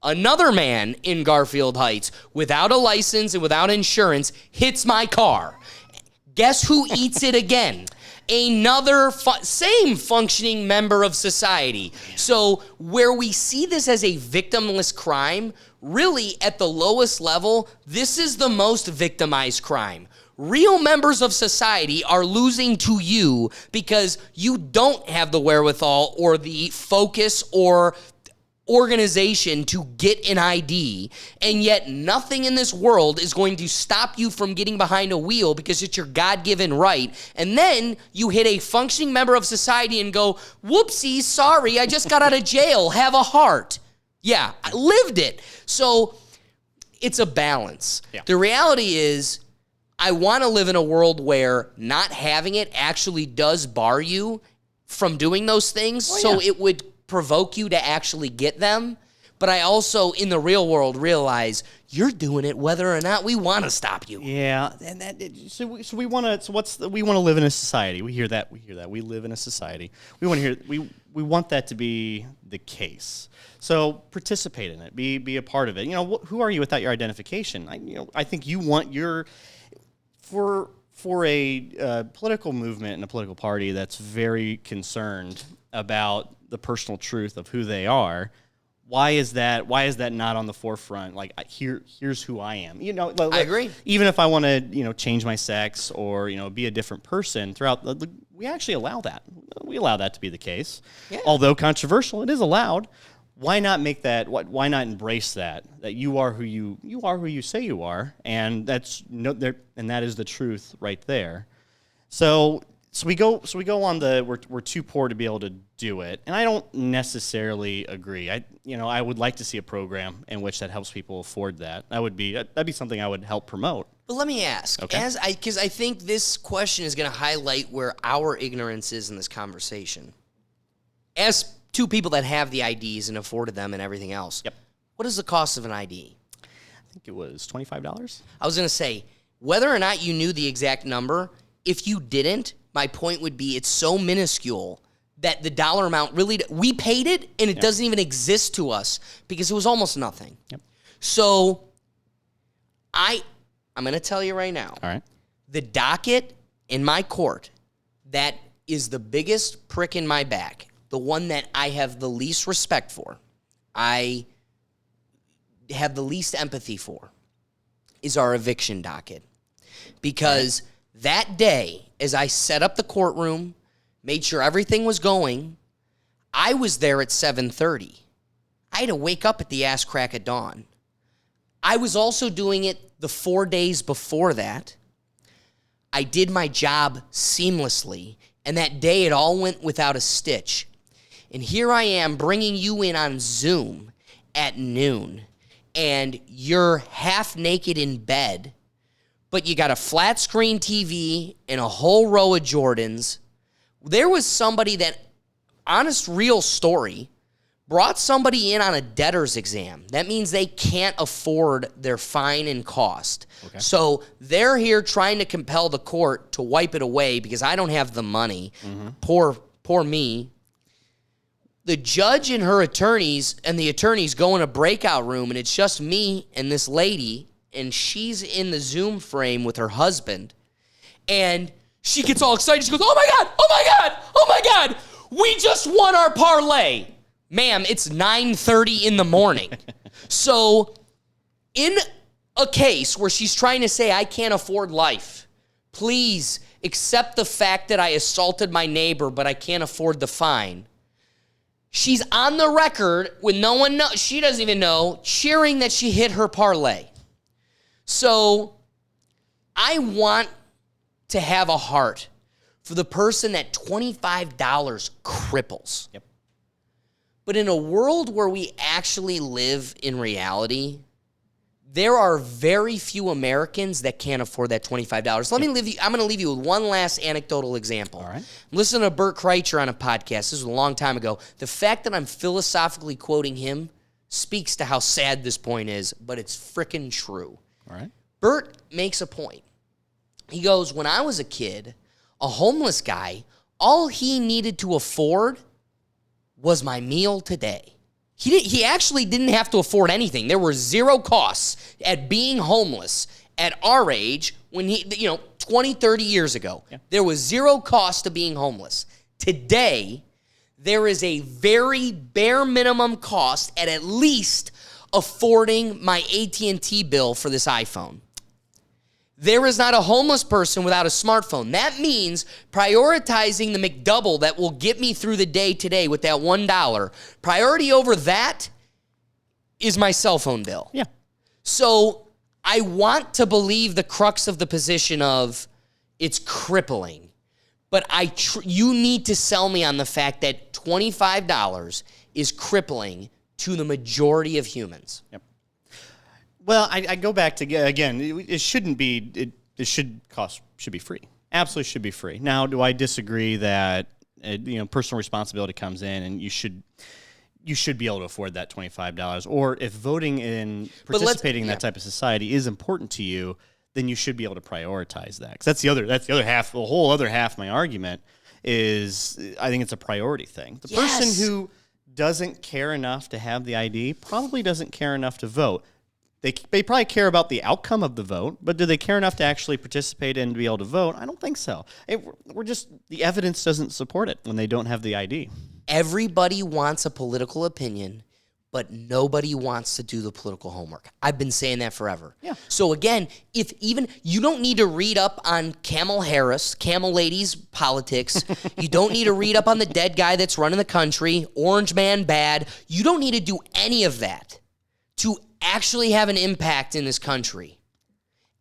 Another man in Garfield Heights, without a license and without insurance, hits my car. Guess who eats it again? Another same functioning member of society. So where we see this as a victimless crime, really at the lowest level, this is the most victimized crime. Real members of society are losing to you because you don't have the wherewithal or the focus or organization to get an ID, and yet nothing in this world is going to stop you from getting behind a wheel because it's your God-given right. And then you hit a functioning member of society and go, whoopsie, sorry, I just got out of jail, have a heart. Yeah, I lived it. So it's a balance. Yeah. The reality is, I want to live in a world where not having it actually does bar you from doing those things, so it would provoke you to actually get them. But I also, in the real world, realize you're doing it whether or not we want to stop you.
Yeah, and we want to live in a society. We hear that. We live in a society. We want that to be the case. So participate in it. Be a part of it. Who are you without your identification? I think you want your for a political movement and a political party that's very concerned about the personal truth of who they are. Why is that not on the forefront? Like, here's who I am. I
agree.
Even if I want to, change my sex or, be a different person we actually allow that. We allow that to be the case. Yeah. Although controversial, it is allowed. Why not make that? Why not embrace that you are who you say you are, and that is the truth right there. So we go on we're too poor to be able to do it, and I don't necessarily agree. I would like to see a program in which that helps people afford that. That'd be something I would help promote.
But let me ask, because I think this question is going to highlight where our ignorance is in this conversation. As two people that have the IDs and afforded them and everything else.
Yep.
What is the cost of an ID?
I think it was $25.
I was going to say, whether or not you knew the exact number, if you didn't, my point would be it's so minuscule that the dollar amount really, we paid it and it doesn't even exist to us because it was almost nothing.
Yep.
So I'm going to tell you right now.
All right.
The docket in my court that is the biggest prick in my back, the one that I have the least respect for, I have the least empathy for, is our eviction docket. Because that day, as I set up the courtroom, made sure everything was going, I was there at 7:30. I had to wake up at the ass crack of dawn. I was also doing it the 4 days before that. I did my job seamlessly, and that day it all went without a stitch. And here I am bringing you in on Zoom at noon, and you're half naked in bed, but you got a flat screen TV and a whole row of Jordans. There was somebody that, honest, real story, brought somebody in on a debtor's exam. That means they can't afford their fine and cost. Okay. So they're here trying to compel the court to wipe it away because I don't have the money. Mm-hmm. Poor me. The judge and her attorneys and the attorneys go in a breakout room, and it's just me and this lady, and she's in the Zoom frame with her husband. And she gets all excited. She goes, "Oh my God, oh my God, oh my God, we just won our parlay." Ma'am, it's 9:30 in the morning. So in a case where she's trying to say I can't afford life, please accept the fact that I assaulted my neighbor, but I can't afford the fine. She's on the record when no one knows, she doesn't even know, cheering that she hit her parlay. So I want to have a heart for the person that $25 cripples.
Yep.
But in a world where we actually live in reality, there are very few Americans that can't afford that $25. I'm going to leave you with one last anecdotal example.
All right.
I'm listening to Bert Kreischer on a podcast. This was a long time ago. The fact that I'm philosophically quoting him speaks to how sad this point is, but it's freaking true.
All right.
Bert makes a point. He goes, when I was a kid, a homeless guy, all he needed to afford was my meal today. He actually didn't have to afford anything. There were zero costs at being homeless at our age when 20, 30 years ago. Yeah. There was zero cost to being homeless. Today, there is a very bare minimum cost at least affording my AT&T bill for this iPhone. There is not a homeless person without a smartphone. That means prioritizing the McDouble that will get me through the day today with that $1. Priority over that is my cell phone bill.
Yeah.
So I want to believe the crux of the position of it's crippling. But you need to sell me on the fact that $25 is crippling to the majority of humans.
Yep. Well, I go back to, again, it shouldn't be, it should be free. Absolutely should be free. Now, do I disagree that, personal responsibility comes in and you should be able to afford that $25? Or if voting in participating in that type of society is important to you, then you should be able to prioritize that. Because that's the other half, the whole other half of my argument is I think it's a priority thing. The person who doesn't care enough to have the ID probably doesn't care enough to vote. They probably care about the outcome of the vote, but do they care enough to actually participate and be able to vote? I don't think so. The evidence doesn't support it when they don't have the ID.
Everybody wants a political opinion, but nobody wants to do the political homework. I've been saying that forever.
Yeah.
So again, you don't need to read up on Camel Lady's politics. You don't need to read up on the dead guy that's running the country, Orange Man bad. You don't need to do any of that to actually have an impact in this country.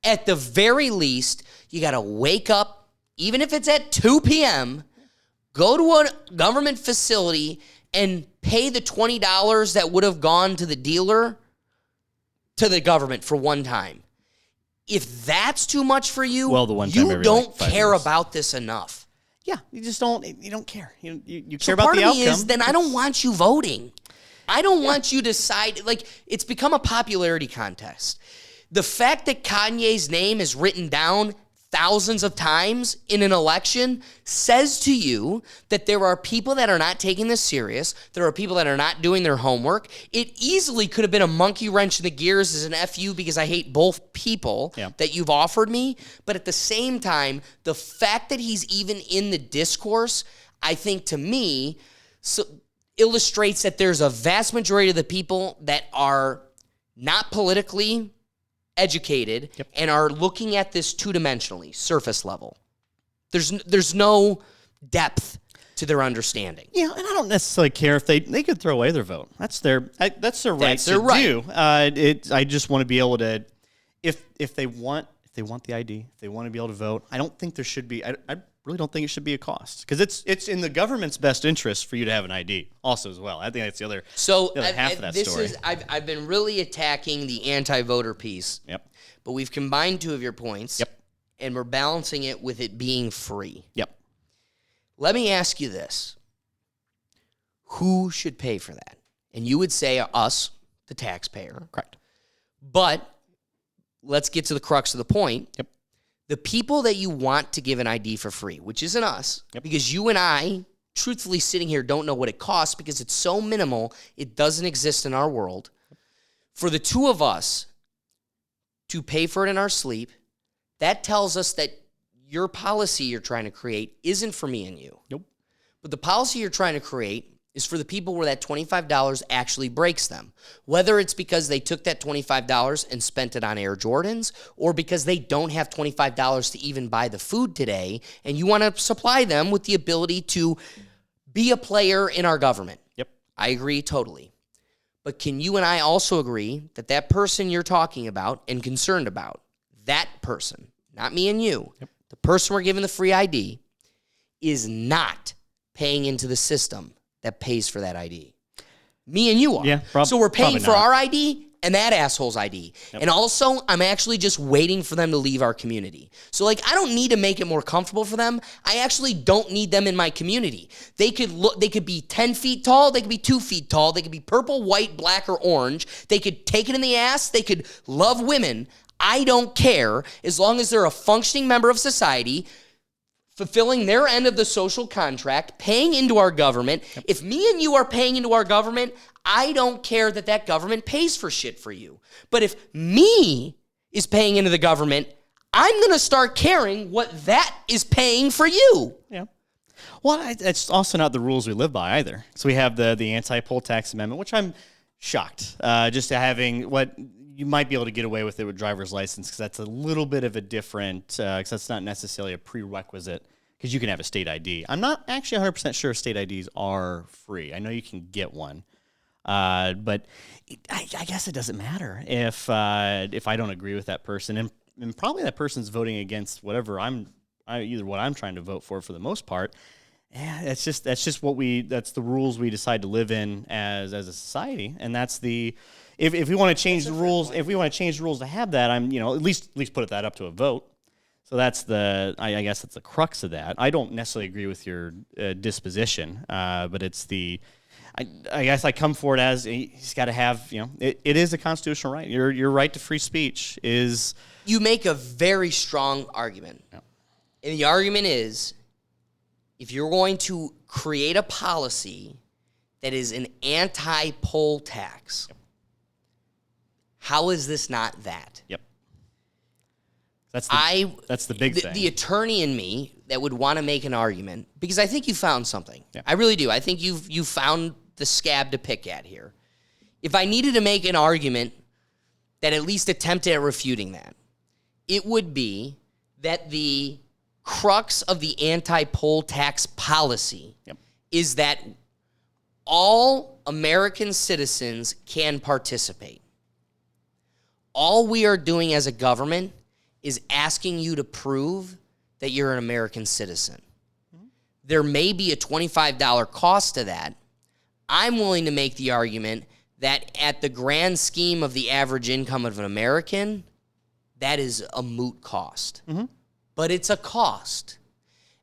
At the very least, you got to wake up, even if it's at 2 p.m., go to a government facility and pay the $20 that would have gone to the dealer to the government for one time. If that's too much for you,
well, the one time
you
every,
don't
like, 5
care
years.
about this enough.
Yeah, you just don't care. You
So
care about
part
the
of
outcome.
me is, then I don't want you voting. I don't want you to decide. Like, it's become a popularity contest. The fact that Kanye's name is written down thousands of times in an election says to you that there are people that are not taking this serious. There are people that are not doing their homework. It easily could have been a monkey wrench in the gears as an FU because I hate both people that you've offered me. But at the same time, the fact that he's even in the discourse, I think to me, illustrates that there's a vast majority of the people that are not politically educated and are looking at this two-dimensionally, surface level. There's no depth to their understanding.
Yeah, and I don't necessarily care if they could throw away their vote. That's their right to do. I just want to be able to, if they want the ID, if they want to be able to vote. I don't think there should be. I really don't think it should be a cost because it's in the government's best interest for you to have an ID also as well. I think that's the other half of that story.
I've been really attacking the anti-voter piece.
Yep.
But we've combined two of your points.
Yep.
And we're balancing it with it being free.
Yep.
Let me ask you this. Who should pay for that? And you would say us, the taxpayer.
Correct.
But let's get to the crux of the point.
Yep.
The people that you want to give an ID for free, which isn't us, because you and I, truthfully sitting here, don't know what it costs because it's so minimal, it doesn't exist in our world. For the two of us to pay for it in our sleep, that tells us that your policy you're trying to create isn't for me and you.
Nope.
But the policy you're trying to create is for the people where that $25 actually breaks them. Whether it's because they took that $25 and spent it on Air Jordans, or because they don't have $25 to even buy the food today, and you want to supply them with the ability to be a player in our government.
Yep.
I agree totally. But can you and I also agree that that person you're talking about and concerned about, that person, not me and you, the person we're giving the free ID, is not paying into the system that pays for that ID? Me and you are.
Yeah,
so we're paying for
not.
our ID and that asshole's ID. And also, I'm actually just waiting for them to leave our community. So, like, I don't need to make it more comfortable for them. I actually don't need them in my community. They could be 10 feet tall. They could be 2 feet tall. They could be purple, white, black, or orange. They could take it in the ass. They could love women. I don't care as long as they're a functioning member of society, fulfilling their end of the social contract, paying into our government. If me and you are paying into our government, I don't care that that government pays for shit for you. But if me is paying into the government, I'm going to start caring what that is paying for you.
Yeah. Well, it's also not the rules we live by either. So we have the anti-poll tax amendment, which I'm shocked. Just having what you might be able to get away with it with driver's license because that's a little bit of a different, because that's not necessarily a prerequisite because you can have a state ID. I'm not actually 100% sure state IDs are free. I know you can get one, but I guess it doesn't matter if I don't agree with that person, and probably that person's voting against whatever either what I'm trying to vote for the most part. Yeah, that's just that's the rules we decide to live in as a society, and that's the. If we want to change the rules, to have that, I'm at least put that up to a vote. So that's I guess that's the crux of that. I don't necessarily agree with your disposition, but it's I guess I come for it as he's got to have it is a constitutional right. Your right to free speech is.
You make a very strong argument, and the argument is if you're going to create a policy that is an anti-poll tax. How is this not that?
Yep. That's the big thing.
The attorney in me that would want to make an argument, because I think you found something.
Yeah.
I really do. I think you found the scab to pick at here. If I needed to make an argument that at least attempted at refuting that, it would be that the crux of the anti-poll tax policy is that all American citizens can participate. All we are doing as a government is asking you to prove that you're an American citizen. There may be a $25 cost to that. I'm willing to make the argument that at the grand scheme of the average income of an American, that is a moot cost. But it's a cost.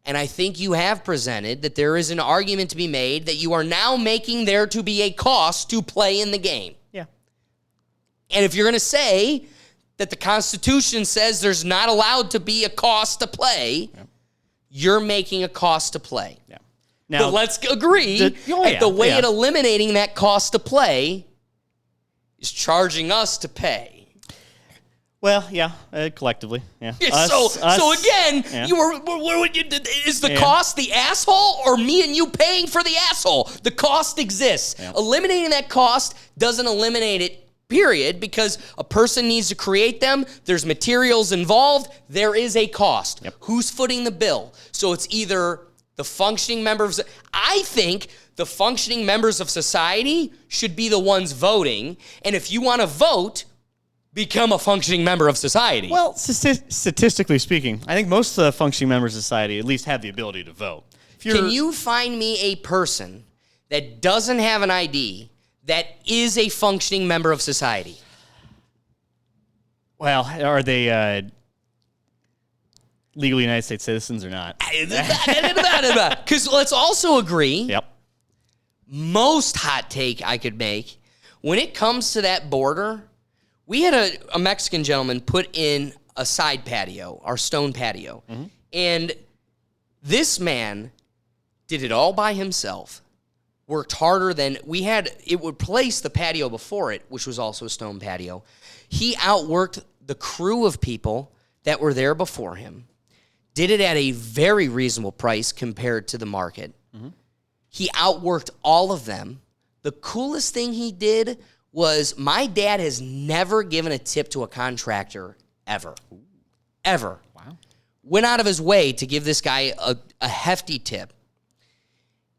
And I think you have presented that there is an argument to be made that you are now making there to be a cost to play in the game.
Yeah.
And if you're going to say that the Constitution says there's not allowed to be a cost to play, you're making a cost to play.
Yeah.
Now, but let's agree that the way at eliminating that cost to play is charging us to pay.
Well, yeah, collectively, yeah.
So again, is the cost the asshole or me and you paying for the asshole? The cost exists. Yeah. Eliminating that cost doesn't eliminate it, period, because a person needs to create them. There's materials involved. There is a cost. Yep. Who's footing the bill? So it's either the functioning members. I think the functioning members of society should be the ones voting. And if you want to vote, become a functioning member of society.
Well, statistically speaking, I think most of the functioning members of society at least have the ability to vote.
Can you find me a person that doesn't have an ID that is a functioning member of society?
Well, are they legally United States citizens or not?
Because let's also agree,
yep.
Most hot take I could make, when it comes to that border, we had a Mexican gentleman put in a side patio, our stone patio. Mm-hmm. And this man did it all by himself, worked harder than we had. It would place the patio before it, which was also a stone patio. He outworked the crew of people that were there before him, did it at a very reasonable price compared to the market. Mm-hmm. He outworked all of them. The coolest thing he did was my dad has never given a tip to a contractor ever. Ooh. Ever.
Wow.
Went out of his way to give this guy a hefty tip.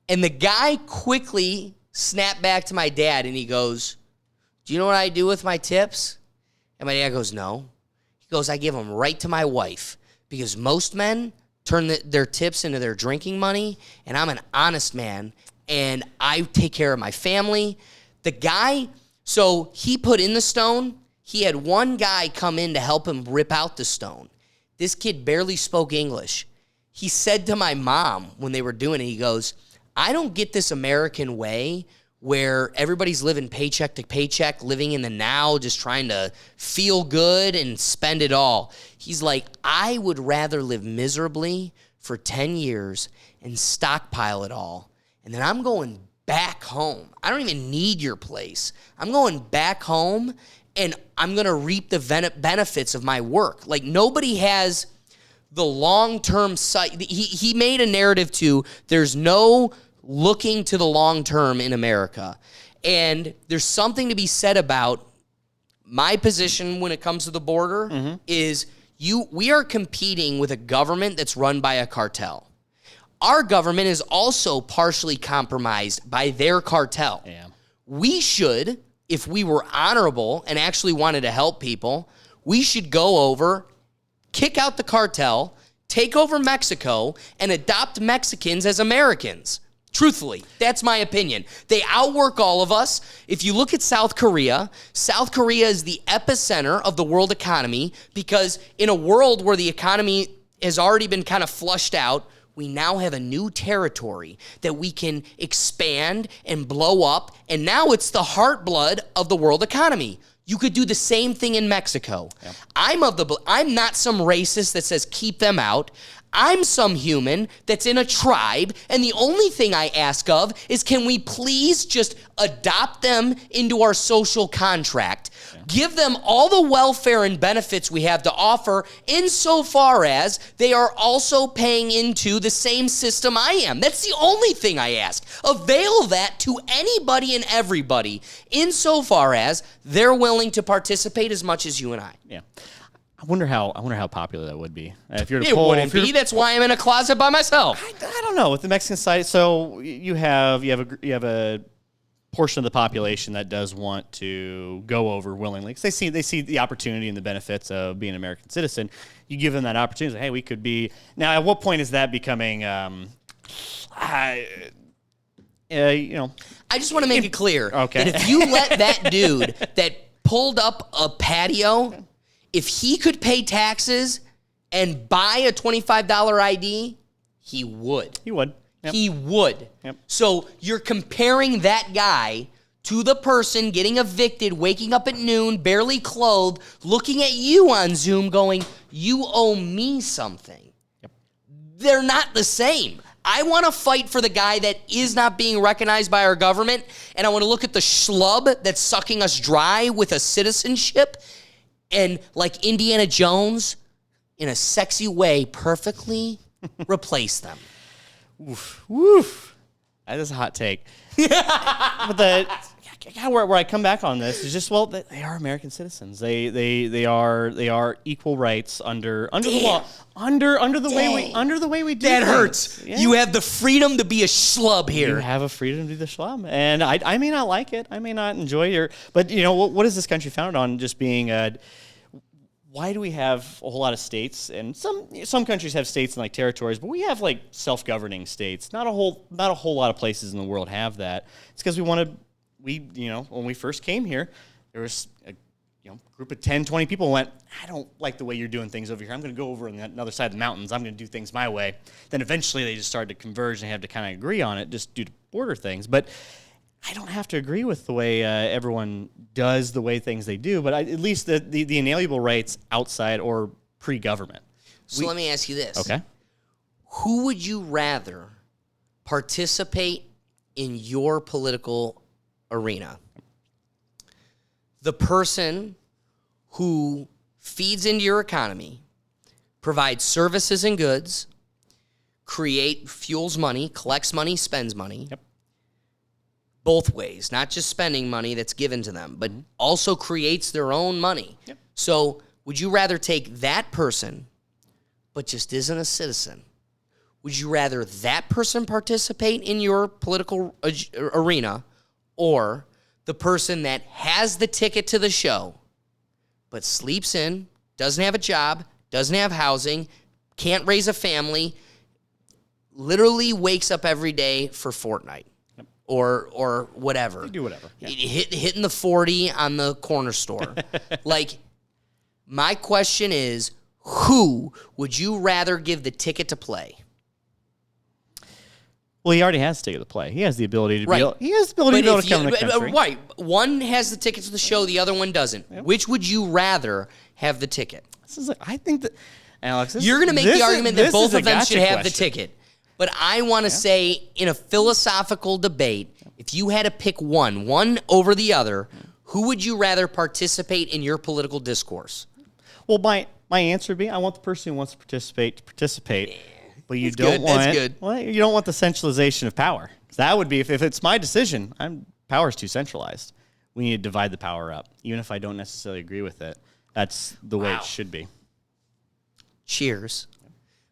And the guy quickly snapped back to my dad and he goes, "Do you know what I do with my tips?" And my dad goes, "No." He goes, "I give them right to my wife because most men turn their tips into their drinking money, and I'm an honest man, and I take care of my family." The guy... So he put in the stone. He had one guy come in to help him rip out the stone. This kid barely spoke English. He said to my mom when they were doing it, he goes, "I don't get this American way where everybody's living paycheck to paycheck, living in the now, just trying to feel good and spend it all." He's like, "I would rather live miserably for 10 years and stockpile it all. And then I'm going back home. I don't even need your place. I'm going back home and I'm going to reap the benefits of my work." Like, nobody has the long-term sight. He made a narrative too. There's no looking to the long term in America. And there's something to be said about my position when it comes to the border. Mm-hmm. Is we are competing with a government that's run by a cartel. Our government is also partially compromised by their cartel.
Yeah.
We should, if we were honorable and actually wanted to help people, we should go over, kick out the cartel, take over Mexico, and adopt Mexicans as Americans. Truthfully, that's my opinion. They outwork all of us. If you look at South Korea is the epicenter of the world economy because in a world where the economy has already been kind of flushed out, we now have a new territory that we can expand and blow up, and now it's the heart blood of the world economy. You could do the same thing in Mexico. Yep. I'm not some racist that says keep them out. I'm some human that's in a tribe, and the only thing I ask of is, can we please just adopt them into our social contract? Yeah. Give them all the welfare and benefits we have to offer, insofar as they are also paying into the same system I am. That's the only thing I ask. Avail that to anybody and everybody, insofar as they're willing to participate as much as you and I.
Yeah. I wonder how popular that would be. If you're to
it
poll,
wouldn't be. That's why I'm in a closet by myself.
I don't know with the Mexican side. So you have a portion of the population that does want to go over willingly because they see the opportunity and the benefits of being an American citizen. You give them that opportunity. Hey, we could be now. At what point is that becoming? I
just want to make it clear
that
if you let that dude that pulled up a patio. If he could pay taxes and buy a $25 ID, He would.
He would. Yep.
He would.
Yep.
So you're comparing that guy to the person getting evicted, waking up at noon, barely clothed, looking at you on Zoom going, you owe me something.
Yep.
They're not the same. I want to fight for the guy that is not being recognized by our government, and I want to look at the schlub that's sucking us dry with a citizenship, and like Indiana Jones, in a sexy way, perfectly replace them.
Woof. That is a hot take. But where I come back on this is just, well, they are American citizens. They are equal rights under the law, under the way we do.
That
things.
hurts.
Yeah.
You have the freedom to be a schlub here.
You have a freedom to do the schlub, and I may not like it. I may not enjoy your, but you know what is this country founded on? Just being why do we have a whole lot of states? And some countries have states and like territories, but we have like self-governing states. Not a whole lot of places in the world have that. It's because when we first came here, there was a group of 10, 20 people who went, I don't like the way you're doing things over here. I'm going to go over on the other side of the mountains. I'm going to do things my way. Then eventually they just started to converge and have to kind of agree on it just due to border things. But I don't have to agree with the way everyone does the way things they do, but at least the inalienable rights outside or pre-government.
So let me ask you this.
Okay.
Who would you rather participate in your political arena? The person who feeds into your economy, provides services and goods, fuels money, collects money, spends money.
Yep.
Both ways, not just spending money that's given to them, but also creates their own money.
Yep.
So would you rather take that person, but just isn't a citizen? Would you rather that person participate in your political arena, or the person that has the ticket to the show, but sleeps in, doesn't have a job, doesn't have housing, can't raise a family, literally wakes up every day for Fortnite? Or whatever.
They do whatever. Yeah.
Hitting the 40 on the corner store. Like, my question is, who would you rather give the ticket to play?
Well, he already has the ticket to play. He has the ability to
Right.
be able to come to the country.
Right. One has the ticket to the show, the other one doesn't. Yep. Which would you rather have the ticket?
I think that, Alex,
you're going to make the argument that both of them should have the ticket. But I want to say, in a philosophical debate, if you had to pick one over the other, who would you rather participate in your political discourse?
Well, my answer would be, I want the person who wants to participate, but you
That's good.
Well, you don't want the centralization of power. That would be, if it's my decision, power's too centralized. We need to divide the power up, even if I don't necessarily agree with it. That's the way it should be.
Cheers.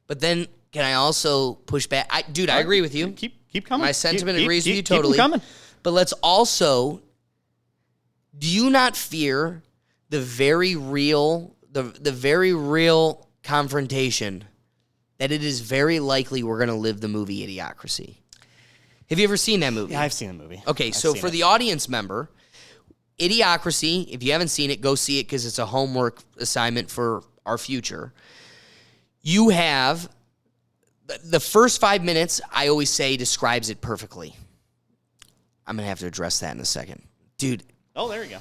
But then, can I also push back? I agree with you.
Keep coming.
My sentiment agrees with you totally.
Keep coming.
But let's also, do you not fear the very real confrontation that it is very likely we're going to live the movie Idiocracy? Have you ever seen that movie?
Yeah, I've seen the movie.
Okay, so for the audience member, Idiocracy, if you haven't seen it, go see it because it's a homework assignment for our future. You have the first 5 minutes, I always say, describes it perfectly. I'm going to have to address that in a second. Dude.
Oh, there we go.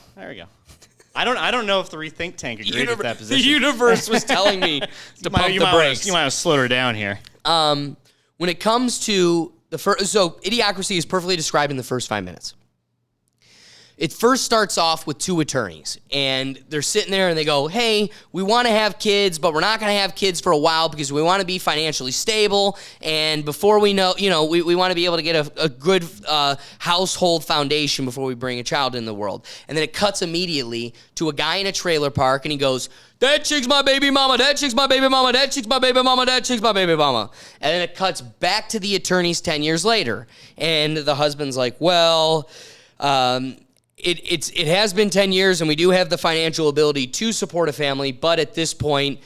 I don't know if the Rethink Tank agreed with that position.
The universe was telling me to pump the brakes.
You might have slowed her down here.
When it comes to the first, so Idiocracy is perfectly described in the first 5 minutes. It first starts off with two attorneys, and they're sitting there and they go, hey, we want to have kids, but we're not going to have kids for a while because we want to be financially stable, and before we know, we want to be able to get a good household foundation before we bring a child in the world. And then it cuts immediately to a guy in a trailer park, and he goes, that chick's my baby mama, that chick's my baby mama, that chick's my baby mama, that chick's my baby mama. And then it cuts back to the attorneys 10 years later, and the husband's like, well, It has been 10 years, and we do have the financial ability to support a family, but at this point,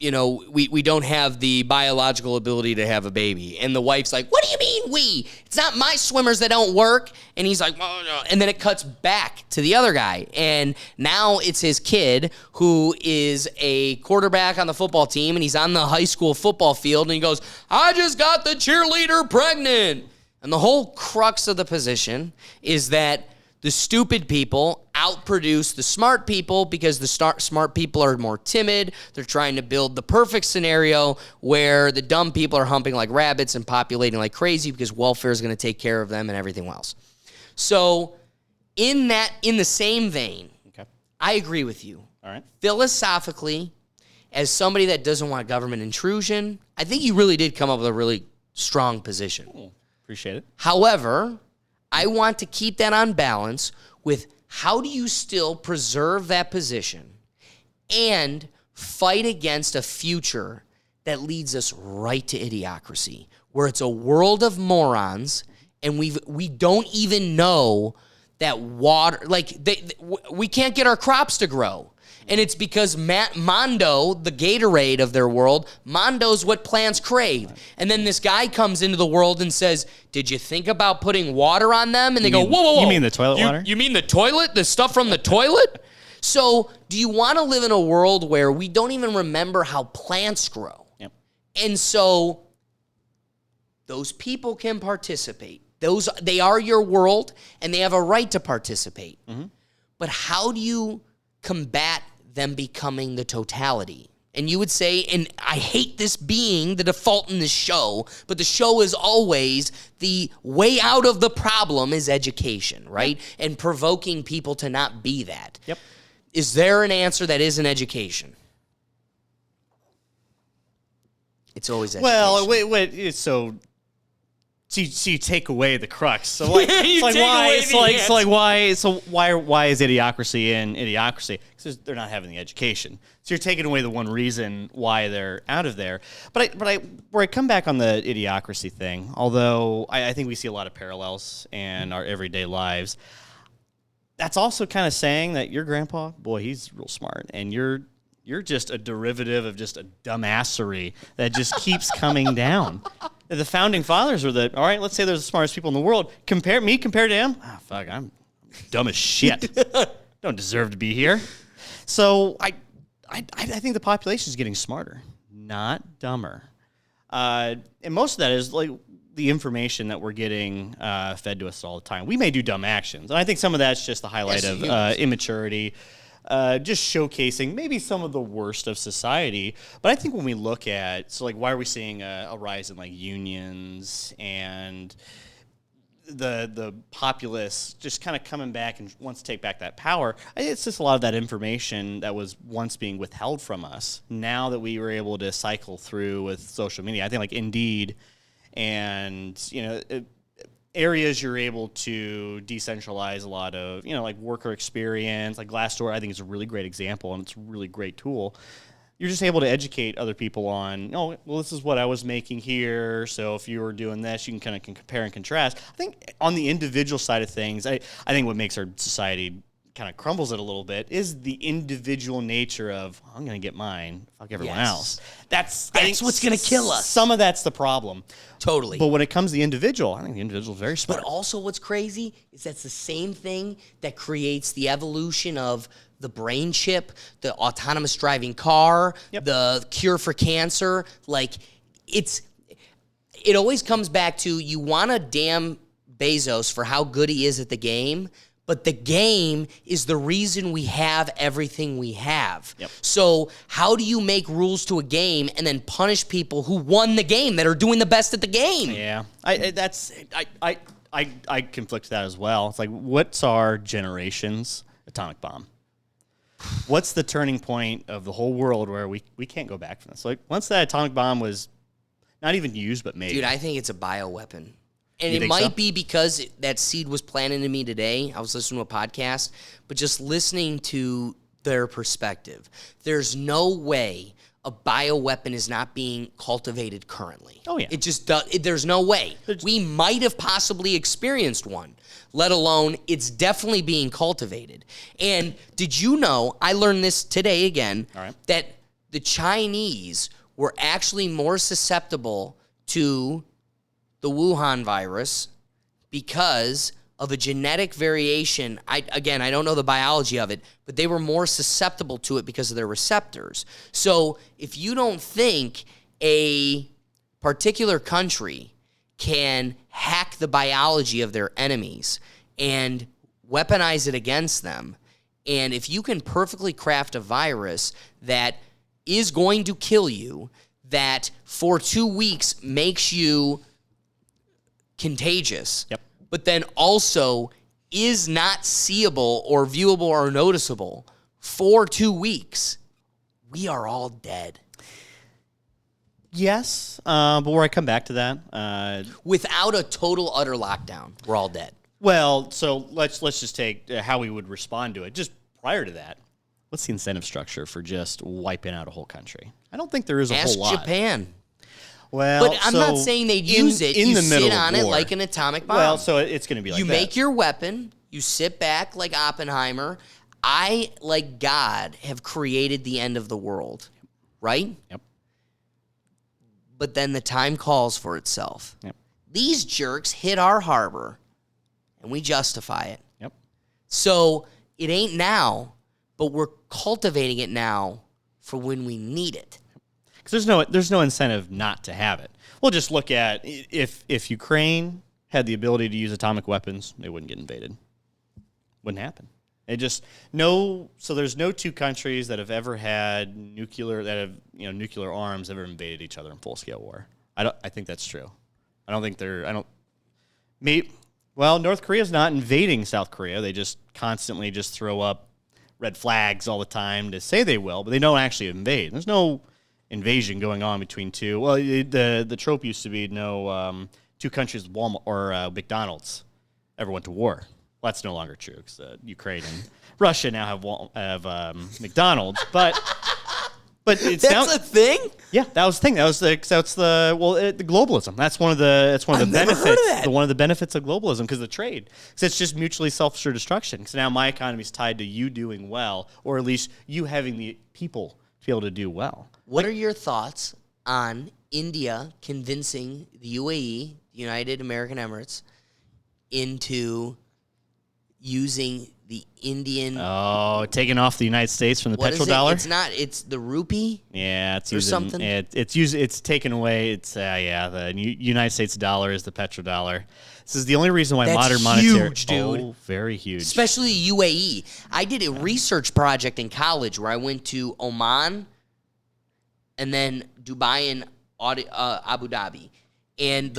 we don't have the biological ability to have a baby. And the wife's like, what do you mean we? It's not my swimmers that don't work. And he's like, oh, no. And then it cuts back to the other guy. And now it's his kid who is a quarterback on the football team, and he's on the high school football field, and he goes, I just got the cheerleader pregnant. And the whole crux of the position is that the stupid people outproduce the smart people because the smart people are more timid. They're trying to build the perfect scenario where the dumb people are humping like rabbits and populating like crazy because welfare is going to take care of them and everything else. So in the same vein,
Okay.
I agree with you.
All right.
Philosophically, as somebody that doesn't want government intrusion, I think you really did come up with a really strong position.
Cool. Appreciate it.
However, I want to keep that on balance with how do you still preserve that position and fight against a future that leads us right to idiocracy, where it's a world of morons and we don't even know that water, we can't get our crops to grow. And it's because Mondo, the Gatorade of their world, Mondo's what plants crave. And then this guy comes into the world and says, did you think about putting water on them? And they go, whoa.
You mean the toilet water?
You mean the toilet? The stuff from the toilet? So do you want to live in a world where we don't even remember how plants grow?
Yep.
And so those people can participate. They are your world, and they have a right to participate. Mm-hmm. But how do you combat them becoming the totality? And you would say, and I hate this being the default in this show, but the show is always the way out of the problem is education, right? Yep. And provoking people to not be that.
Yep.
Is there an answer that isn't education? It's always education.
Well, wait. So you take away the crux. So why? Why is idiocracy in idiocracy? Because they're not having the education. So you're taking away the one reason why they're out of there. But where I come back on the idiocracy thing, although I think we see a lot of parallels in our everyday lives, that's also kind of saying that your grandpa, boy, he's real smart, and you're just a derivative of just a dumbassery that just keeps coming down. The founding fathers were all right, let's say they're the smartest people in the world. Compared to him, fuck, I'm dumb as shit. Don't deserve to be here. So I think the population is getting smarter, not dumber. And most of that is like the information that we're getting fed to us all the time. We may do dumb actions, and I think some of that's just the highlight of immaturity. Just showcasing maybe some of the worst of society. But I think when we look at, why are we seeing a rise in unions and the populace just kind of coming back and wants to take back that power? I think it's just a lot of that information that was once being withheld from us. Now that we were able to cycle through with social media, I think Indeed and, areas you're able to decentralize a lot of, worker experience, like Glassdoor, I think is a really great example, and it's a really great tool. You're just able to educate other people on, this is what I was making here, so if you were doing this, you can kind of compare and contrast. I think on the individual side of things, I think what makes our society kind of crumbles it a little bit is the individual nature of, I'm going to get mine, fuck everyone else. That's
what's going to kill us.
Some of that's the problem.
Totally.
But when it comes to the individual, I think the individual is very smart.
But also what's crazy is that's the same thing that creates the evolution of the brain chip, the autonomous driving car, the cure for cancer. It always comes back to you want to damn Bezos for how good he is at the game, but the game is the reason we have everything we have.
Yep.
So how do you make rules to a game and then punish people who won the game, that are doing the best at the game?
Yeah, I conflict with that as well. It's like, what's our generation's atomic bomb? What's the turning point of the whole world where we can't go back from this? Once that atomic bomb was not even used but made.
Dude, I think it's a bioweapon. And
it
might be because that seed was planted in me today. I was listening to a podcast, but just listening to their perspective, there's no way a bioweapon is not being cultivated currently.
Oh, yeah.
It just does. There's no way. We might have possibly experienced one, let alone it's definitely being cultivated. And did you know, I learned this today again,
All right.
that the Chinese were actually more susceptible to the Wuhan virus because of a genetic variation. I don't know the biology of it, but they were more susceptible to it because of their receptors. So if you don't think a particular country can hack the biology of their enemies and weaponize it against them, and if you can perfectly craft a virus that is going to kill you, that for 2 weeks makes you contagious, but then also is not seeable or viewable or noticeable for 2 weeks, we are all dead.
Yes, but where I come back to that,
Without a total, utter lockdown, we're all dead.
well, so let's just take how we would respond to it. Just prior to that, what's the incentive structure for just wiping out a whole country? I don't think there is a
Ask
whole lot.
Japan.
Well,
But I'm not saying they'd use it.
in
You
the middle
sit
of
on it
war.
like an atomic bomb.
Well, so it's going to be like
you
that.
make your weapon. You sit back like Oppenheimer. I, like God, have created the end of the world, right?
Yep.
But then the time calls for itself.
Yep.
These jerks hit our harbor, and we justify it.
Yep.
So it ain't now, but we're cultivating it now for when we need it.
Because there's no incentive not to have it. We'll just look at if Ukraine had the ability to use atomic weapons, they wouldn't get invaded. Wouldn't happen. So there's no two countries that have ever had nuclear arms ever invaded each other in full scale war. I think that's true. North Korea's not invading South Korea. They just constantly just throw up red flags all the time to say they will, but they don't actually invade. There's no invasion going on between two. Well, the trope used to be two countries, Walmart or McDonald's, ever went to war. Well, that's no longer true because Ukraine and Russia now have McDonald's, but it's
That's a thing?
yeah, that was the thing. The globalism. That's one of the
I've never
benefits.
heard of that.
One of the benefits of globalism because the trade. Because it's just mutually self-assured destruction. Because now my economy is tied to you doing well, or at least you having the people to be able to do well.
What are your thoughts on India convincing the UAE, the United American Emirates, into using the Indian...
Oh, taking off the United States from the
what is
petrodollar?
It's the rupee?
Yeah, it's
or
using
something?
It's taken away. The United States dollar is the petrodollar. This is the only reason why
That's
modern monetary
huge, dude.
Oh, very huge.
Especially UAE. I did a research project in college where I went to Oman and then Dubai and Abu Dhabi. And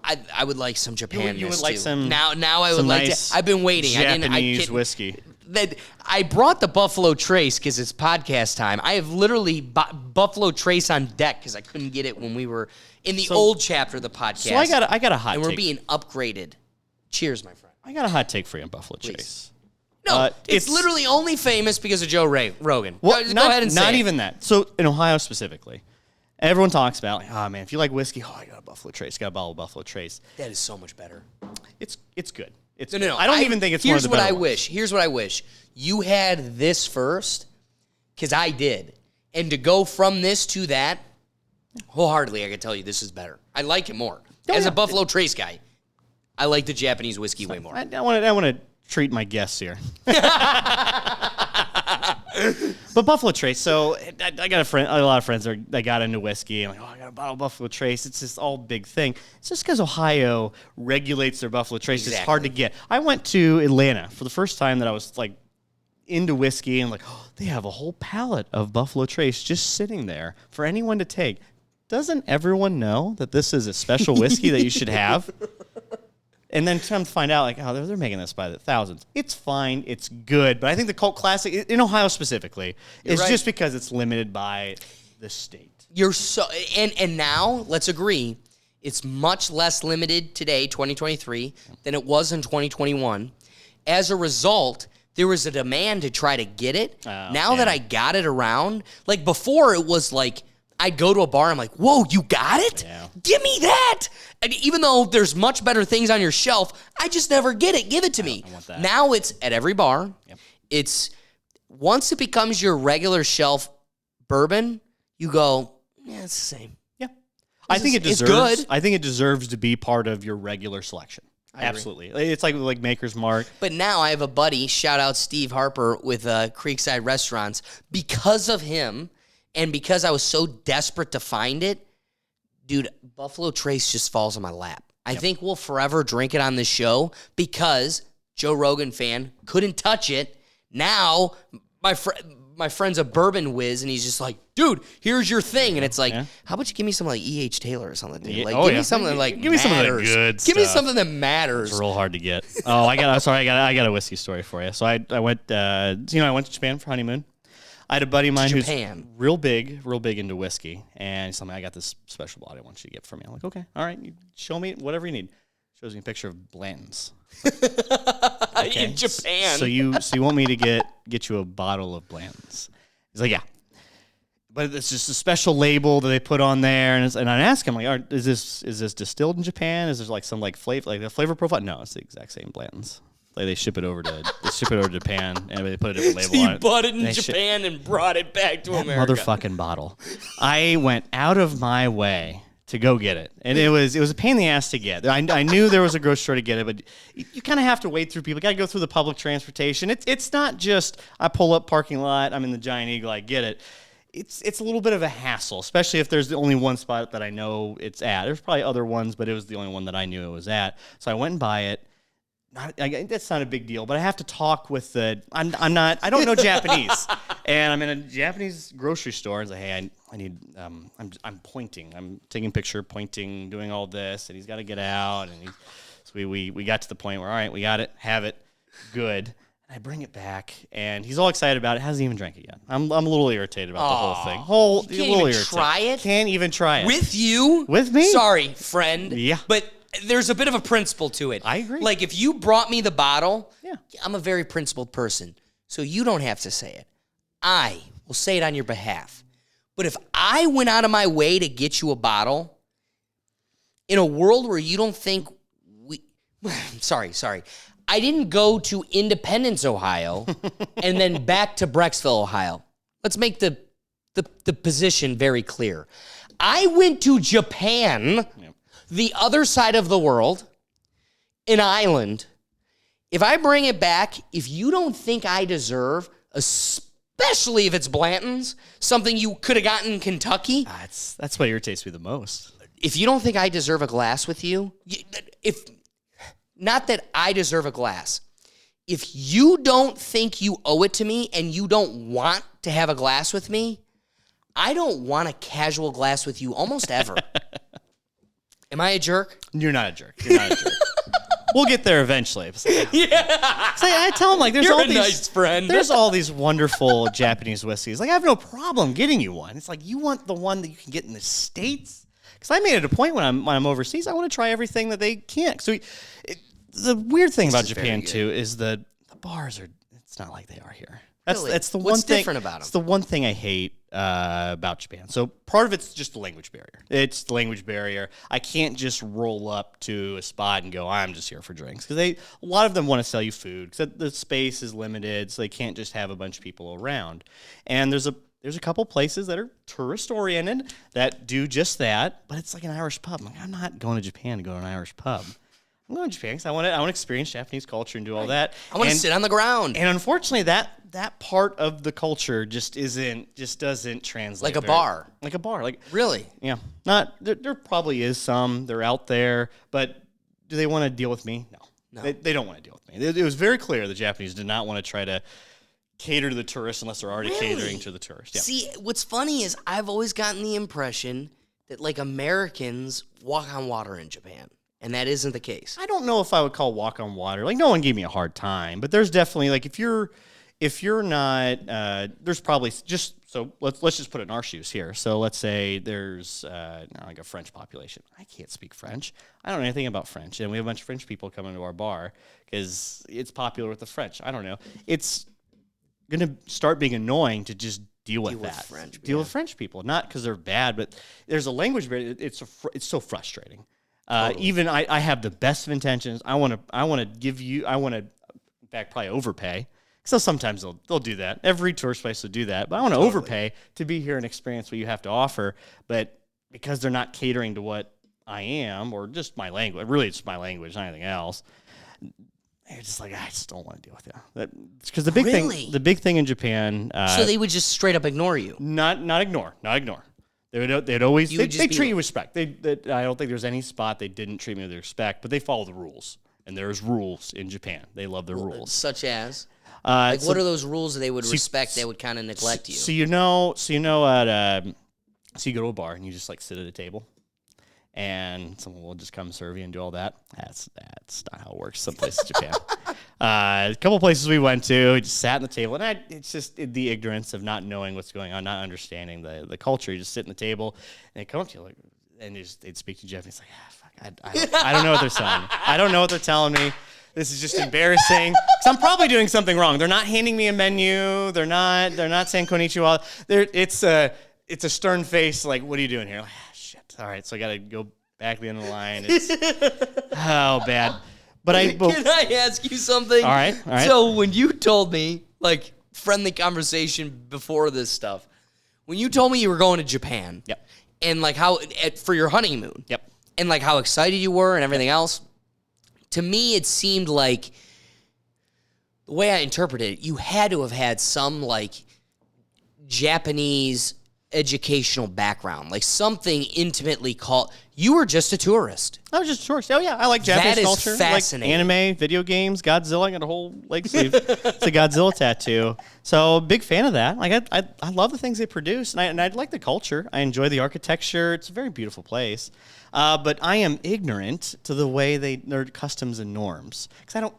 I would like some Japan.
You would like
too.
some
now I would like
nice
to. I've been waiting.
Japanese whiskey.
I brought the Buffalo Trace because it's podcast time. I have literally Buffalo Trace on deck because I couldn't get it when we were in the old chapter of the podcast.
So I got a hot
and
take.
we're being upgraded. Cheers, my friend.
I got a hot take for you on Buffalo Trace.
No, it's literally only famous because of Joe Rogan.
Well,
Go ahead and say
not
it.
even that. So in Ohio specifically, everyone talks about, oh man, if you like whiskey, I got a Buffalo Trace, got a bottle of Buffalo Trace.
That is so much better.
It's good.
No.
I don't even think it's one of the better ones.
Here's what I wish. You had this first, because I did. And to go from this to that, wholeheartedly, I can tell you this is better. I like it more. As a Buffalo Trace guy, I like the Japanese whiskey way more.
I want to treat my guests here. But Buffalo Trace. So I got a lot of friends that got into whiskey. I'm like, I got a bottle of Buffalo Trace. It's this all big thing. It's just because Ohio regulates their Buffalo Trace.
Exactly.
It's hard to get. I went to Atlanta for the first time that I was like into whiskey and like, they have a whole pallet of Buffalo Trace just sitting there for anyone to take. Doesn't everyone know that this is a special whiskey that you should have? And then come to find out, like, they're making this by the thousands. It's fine. It's good. But I think the cult classic, in Ohio specifically, is
right.
just because it's limited by the state.
You're so... And now, let's agree, it's much less limited today, 2023, than it was in 2021. As a result, there was a demand to try to get it. Now that I got it around, like before it was like, I'd go to a bar, I'm like, whoa, you got it?
Yeah.
Give me that! And even though there's much better things on your shelf, I just never get it. Give it to me.
I want that.
Now it's at every bar. Yep. It's once it becomes your regular shelf bourbon, you go, yeah, it's the same.
Yeah. I think it
it's
deserves.
good.
I think it deserves to be part of your regular selection.
I agree.
Absolutely, it's like Maker's Mark.
But now I have a buddy, shout out Steve Harper with Creekside Restaurants. Because of him and because I was so desperate to find it, dude, Buffalo Trace just falls on my lap. I think we'll forever drink it on this show because Joe Rogan fan couldn't touch it. Now my friend's a bourbon whiz, and he's just like, dude, here's your thing. And it's like, how about you give me something like E.H. Taylor or something? Dude? Like, give me something like
give me some of the
matters.
good
Give me
stuff.
something that matters.
It's real hard to get. Oh, I got a whiskey story for you. So I went, I went to Japan for honeymoon. I had a buddy of mine who's real big into whiskey, and he's like, I got this special bottle I want you to get for me. I'm like, okay, all right, you show me whatever you need. Shows me a picture of Blanton's. Okay.
In Japan.
So you want me to get you a bottle of Blanton's? He's like, yeah. But it's just a special label that they put on there, and I ask him, like, is this distilled in Japan? Is there like some flavor, like a flavor profile? No, it's the exact same Blanton's. Like they ship it over to Japan, and they put a different label on it.
He bought it in Japan and brought it back to America.
Motherfucking bottle. I went out of my way to go get it, and it was a pain in the ass to get. I knew there was a grocery store to get it, but you kind of have to wade through people. You got to go through the public transportation. It's not just I pull up parking lot, I'm in the Giant Eagle, I get it. It's a little bit of a hassle, especially if there's only one spot that I know it's at. There's probably other ones, but it was the only one that I knew it was at. So I went and buy it. That's not a big deal, but I have to talk with the. I don't know Japanese, and I'm in a Japanese grocery store. And like, hey, I need. I'm pointing. I'm taking a picture, pointing, doing all this, and he's got to get out. And so we got to the point where all right, we got it, have it, good. And I bring it back, and he's all excited about it. Hasn't even drank it yet. I'm a little irritated about the whole thing.
You can't even try it.
Can't even try it
With you?
With me?
Sorry, friend.
Yeah,
but. There's a bit of a principle to it.
I agree.
Like, if you brought me the bottle, I'm a very principled person, so you don't have to say it. I will say it on your behalf. But if I went out of my way to get you a bottle, in a world where you don't think sorry. I didn't go to Independence, Ohio, and then back to Brecksville, Ohio. Let's make the position very clear. I went to Japan... the other side of the world, an island. If I bring it back, if you don't think I deserve, especially if it's Blanton's, something you could have gotten in Kentucky.
That's what irritates me the most.
If you don't think I deserve a glass with you, not that I deserve a glass. If you don't think you owe it to me and you don't want to have a glass with me, I don't want a casual glass with you almost ever. Am I a jerk?
You're not a jerk. We'll get there eventually. Yeah. So I tell him, like, there's all these
nice friend.
There's all these wonderful Japanese whiskeys. Like, I have no problem getting you one. It's like, you want the one that you can get in the States? Because I made it a point when I'm overseas, I want to try everything that they can't. So the weird thing about Japan too is the bars are. It's not like they are here. That's the one
What's
thing.
different about them?
It's the one thing I hate about Japan. So part of it's just the language barrier. It's the language barrier. I can't just roll up to a spot and go, I'm just here for drinks. Because a lot of them want to sell you food. Because the space is limited, so they can't just have a bunch of people around. And there's a couple places that are tourist-oriented that do just that, but it's like an Irish pub. I'm like, I'm not going to Japan to go to an Irish pub. I'm going to Japan because I want to experience Japanese culture and do all that.
I want to sit on the ground.
And unfortunately, that part of the culture just doesn't translate.
Like a bar.
Like
really?
Yeah. There probably is some. They're out there, but do they want to deal with me? No. They don't want to deal with me. It was very clear the Japanese did not want to try to cater to the tourists unless they're already catering to the tourists. Yeah.
See, what's funny is I've always gotten the impression that like Americans walk on water in Japan. And that isn't the case.
I don't know if I would call walk on water. Like, no one gave me a hard time, but there's definitely, like, if you're not, there's probably just, so let's just put it in our shoes here. So let's say there's like a French population. I can't speak French. I don't know anything about French. And we have a bunch of French people coming to our bar because it's popular with the French. I don't know. It's going to start being annoying to just deal with that. Deal with French people. Not because they're bad, but there's a language barrier. It's so frustrating. Totally. Even I have the best of intentions. I want to give you. I want to, in fact, probably overpay So sometimes they'll do that. Every tourist place will do that. But I want to overpay to be here and experience what you have to offer. But because they're not catering to what I am or just my language, really it's my language, not anything else. They're just like, I just don't want to deal with you. Because the big thing in Japan.
So they would just straight up ignore you.
Not ignore. They'd always they treat you with respect. I don't think there's any spot they didn't treat me with respect, but they follow the rules. And there's rules in Japan. They love their rules.
Such as? What are those rules that they would respect? They would kind of neglect you.
So you go to a bar and you just like sit at a table, and someone will just come serve you and do all that. That's not how it works. Some places in Japan. A couple places we went to, we just sat at the table, and it's just the ignorance of not knowing what's going on, not understanding the culture. You just sit at the table, and they come up to you like, and they'd speak to Japanese like, fuck, I don't know what they're telling me. I don't know what they're telling me. This is just embarrassing. Because I'm probably doing something wrong. They're not handing me a menu. They're not saying konnichiwa. It's a stern face. Like, what are you doing here? Like, shit. All right, so I got to go back to the end of the line. Oh, bad. But
Can I ask you something?
All right.
So when you told me, like, friendly conversation before this stuff, when you told me you were going to Japan,
yep,
and like for your honeymoon,
yep,
and like how excited you were and everything else. To me, it seemed like, the way I interpreted it, you had to have had some, like, Japanese educational background, like something intimately called. You were just a tourist.
I was just a tourist. Oh, yeah, I like Japanese culture.
Fascinating.
Like anime, video games, Godzilla. I got a whole leg sleeve. It's a Godzilla tattoo. So, big fan of that. Like, I love the things they produce, and I like the culture. I enjoy the architecture. It's a very beautiful place. But I am ignorant to the way their customs and norms. Because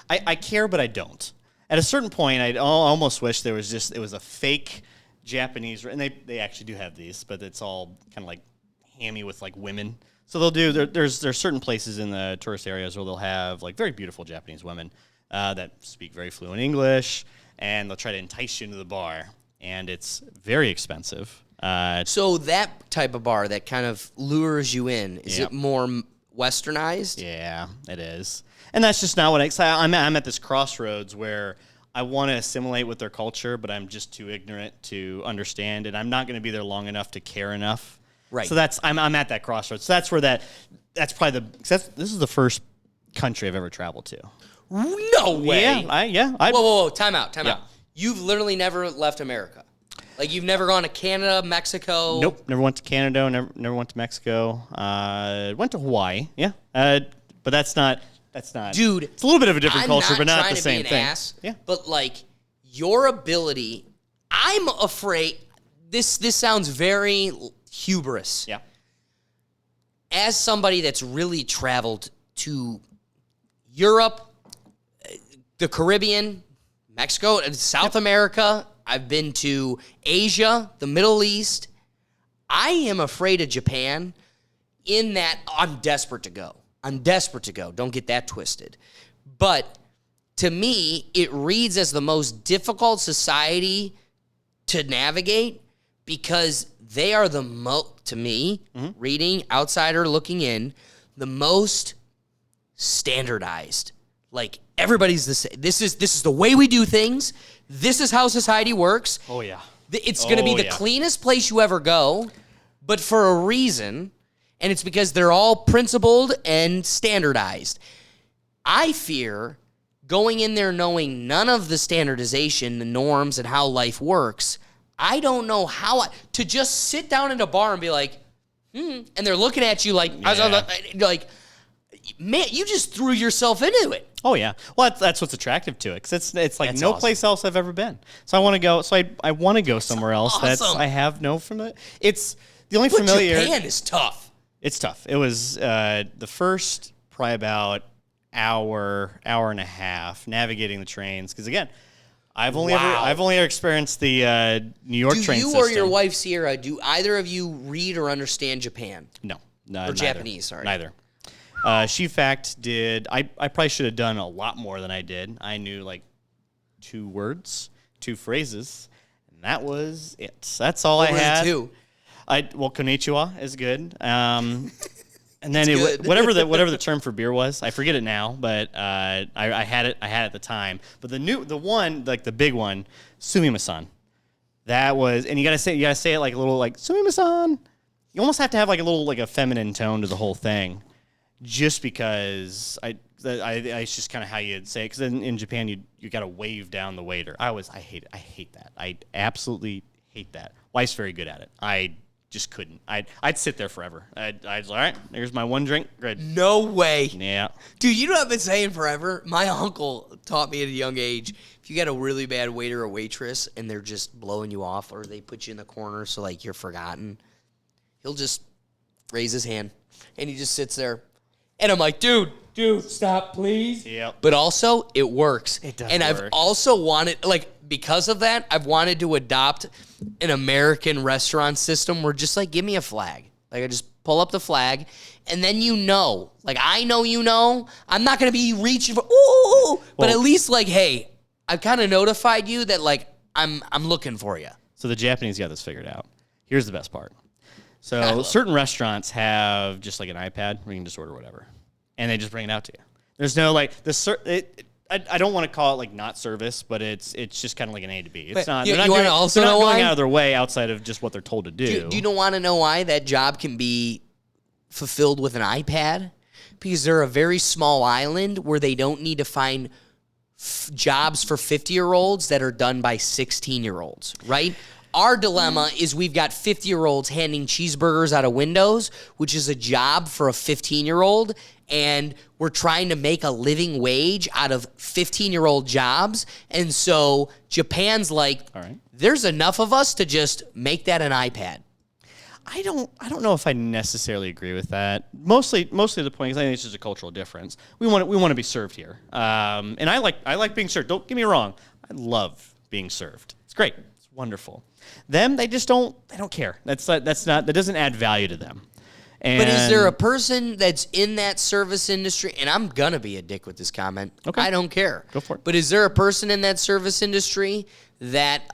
I care, but I don't. At a certain point, I almost wish it was a fake Japanese, and they actually do have these, but it's all kind of like hammy with like women. So they'll do, there's certain places in the tourist areas where they'll have like very beautiful Japanese women that speak very fluent English, and they'll try to entice you into the bar, and it's very expensive.
So that type of bar that kind of lures you in, is it more westernized?
Yeah, it is. And that's just not what I'm at this crossroads where I want to assimilate with their culture, but I'm just too ignorant to understand, and I'm not going to be there long enough to care enough.
Right.
So I'm at that crossroads. So that's where that's probably this is the first country I've ever traveled to.
No way.
Whoa,
time out. You've literally never left America. Like, you've never gone to Canada, Mexico?
Nope, never went to Canada, never went to Mexico. Went to Hawaii, yeah. But that's not.
Dude,
it's a little bit of a different culture,
not
but not
trying
the same
to be
thing.
An ass,
yeah.
But, like, your ability, I'm afraid, this sounds very hubris.
Yeah.
As somebody that's really traveled to Europe, the Caribbean, Mexico, South America, I've been to Asia, the Middle East. I am afraid of Japan in that I'm desperate to go. Don't get that twisted. But to me, it reads as the most difficult society to navigate because they are the most, to me, reading, outsider looking in, the most standardized. Like, everybody's the same. This is the way we do things. This is how society works.
Oh, yeah.
It's going to be the cleanest place you ever go, but for a reason, and it's because they're all principled and standardized. I fear going in there knowing none of the standardization, the norms, and how life works. I don't know how to just sit down in a bar and be like, and they're looking at you like, like, man, you just threw yourself into it.
Oh yeah, well that's what's attractive to it, because it's like
That's
no
awesome.
place else I've ever been. So I want to go. So I want to go somewhere else
awesome.
I have no familiar. It's the only
But
familiar.
Japan is tough.
It's tough. It was the first probably about hour and a half navigating the trains, because again, I've only ever experienced the New York train system.
Do you or your wife Sierra, do either of you read or understand Japan?
No,
Or
neither.
Japanese, sorry.
Neither. She, in fact, did. I probably should have done a lot more than I did. I knew like 2 words, 2 phrases, and that was it. That's all I had.
Too.
Well, konnichiwa is good. And then
good.
whatever the term for beer was, I forget it now, but I had it at the time. But the one, like the big one, sumimasen. That was, and you gotta say it like a little like sumimasen. You almost have to have like a little like a feminine tone to the whole thing, just because it's just kind of how you'd say it. Because in Japan you gotta wave down the waiter. I hate it. I hate that. I absolutely hate that. Wife's very good at it. I just couldn't. I'd sit there forever. I'd all right, here's my one drink. Good.
No way.
Yeah.
Dude, you know what I've been saying forever? My uncle taught me at a young age, if you got a really bad waiter or waitress and they're just blowing you off or they put you in the corner so like you're forgotten, he'll just raise his hand and he just sits there. And I'm like, dude, stop, please.
Yep.
But also, it works.
It does
and
work.
I've also wanted, like, because of that, I've wanted to adopt an American restaurant system where just, like, give me a flag. Like, I just pull up the flag, and then like, I know, I'm not going to be reaching for, but at least, like, hey, I've kind of notified you that, like, I'm looking for you.
So the Japanese got this figured out. Here's the best part. So certain restaurants have just like an iPad where you can just order whatever, and they just bring it out to you. There's no like I don't want to call it like not service, but it's just kind of like an A to B. It's not. They're not going out of their way outside of just what they're told to do.
Do you want to know why that job can be fulfilled with an iPad? Because they're a very small island where they don't need to find jobs for 50-year-olds that are done by 16-year-olds, right? Our dilemma is we've got 50-year-olds handing cheeseburgers out of windows, which is a job for a 15-year-old, and we're trying to make a living wage out of 15-year-old jobs. And so Japan's like, all right, there's enough of us to just make that an iPad.
I don't know if I necessarily agree with that. Mostly the point is I think it's just a cultural difference. We want to be served here, and I like being served. Don't get me wrong. I love being served. It's great. It's wonderful. Them, they don't care. That doesn't add value to them.
But is there a person that's in that service industry, and I'm going to be a dick with this comment. Okay. I don't care.
Go for it.
But is there a person in that service industry that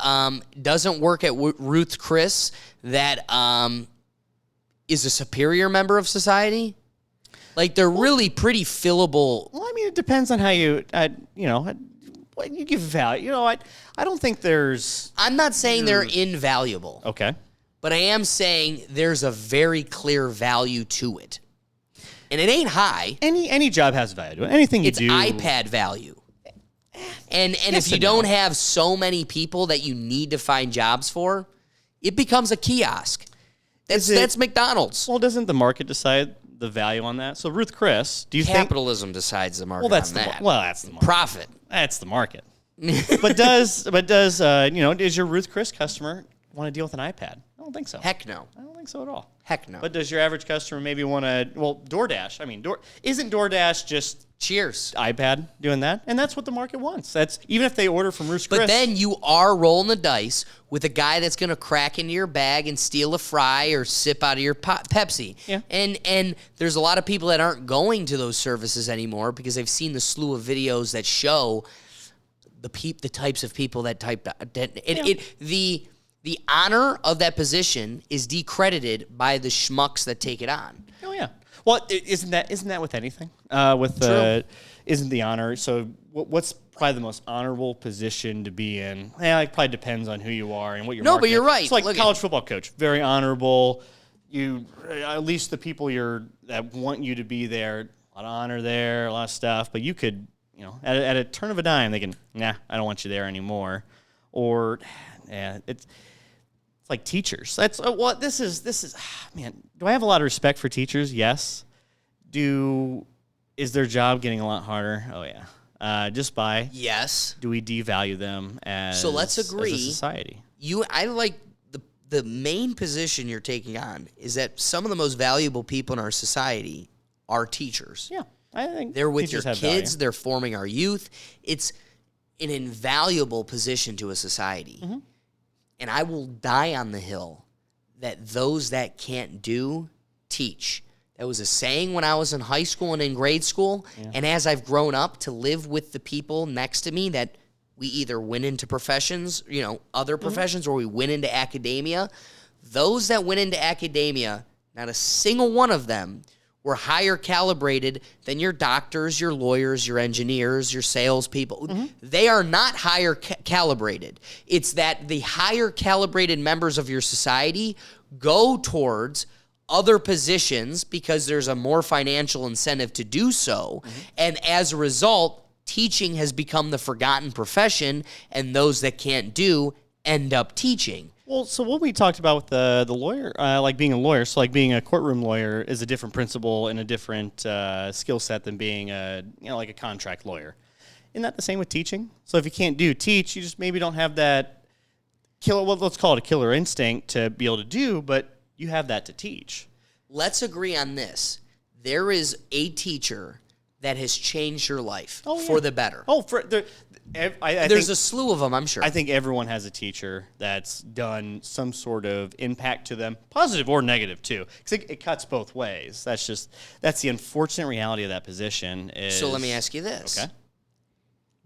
doesn't work at Ruth Chris that is a superior member of society? Like, they're really pretty fillable.
Well, I mean, it depends on how you give value. I don't think there's...
I'm not saying they're invaluable.
Okay.
But I am saying there's a very clear value to it. And it ain't high.
Any job has value to it. Anything you do...
It's iPad value. And if you don't have so many people that you need to find jobs for, it becomes a kiosk. That's McDonald's.
Well, doesn't the market decide the value on that? So Ruth Chris, do you think...
Capitalism decides the market
that's
on that.
That's the market.
Profit.
That's the market. But does does your Ruth Chris customer want to deal with an iPad? I don't think so.
Heck no.
I don't think so at all.
Heck no.
But does your average customer maybe want to, DoorDash. I mean, isn't DoorDash just
Cheers
iPad doing that? And that's what the market wants. That's even if they order from Ruth Chris.
But then you are rolling the dice with a guy that's going to crack into your bag and steal a fry or sip out of your Pepsi.
Yeah.
And there's a lot of people that aren't going to those services anymore because they've seen the slew of videos that show the types of people that type the honor of that position is decredited by the schmucks that take it on.
Oh yeah. Well, isn't that with anything? Isn't the honor? So what's probably the most honorable position to be in? Yeah, it probably depends on who you are and what you're.
No, but you're right.
It's like college football coach, very honorable. You at least the people that want you to be there, a lot of honor there, a lot of stuff. But you could, at a turn of a dime, they can, I don't want you there anymore, or it's like teachers. That's this is man. Do I have a lot of respect for teachers? Yes. Is their job getting a lot harder? Oh yeah.
Yes.
Do we devalue them as
let's agree
as a society?
I like the main position you're taking on is that some of the most valuable people in our society are teachers.
Yeah. I think
they're with your kids,
value.
They're forming our youth. It's an invaluable position to a society. Mm-hmm. And I will die on the hill that those that can't do, teach. That was a saying when I was in high school and in grade school. Yeah. And as I've grown up to live with the people next to me that we either went into professions, other professions, or we went into academia. Those that went into academia, not a single one of them were higher calibrated than your doctors, your lawyers, your engineers, your salespeople. They are not higher calibrated. It's that the higher calibrated members of your society go towards other positions because there's a more financial incentive to do so. And as a result, teaching has become the forgotten profession, and those that can't do end up teaching.
Well, so what we talked about with the lawyer, like being a lawyer, so like being a courtroom lawyer is a different principle and a different skill set than being like a contract lawyer. Isn't that the same with teaching? So if you can't teach, you just maybe don't have that killer, well, let's call it a killer instinct to be able to do, but you have that to teach.
Let's agree on this. There is a teacher that has changed your life for the better. There's a slew of them, I'm sure.
I think everyone has a teacher that's done some sort of impact to them, positive or negative too, because it cuts both ways. That's the unfortunate reality of that position.
So let me ask you this.
Okay.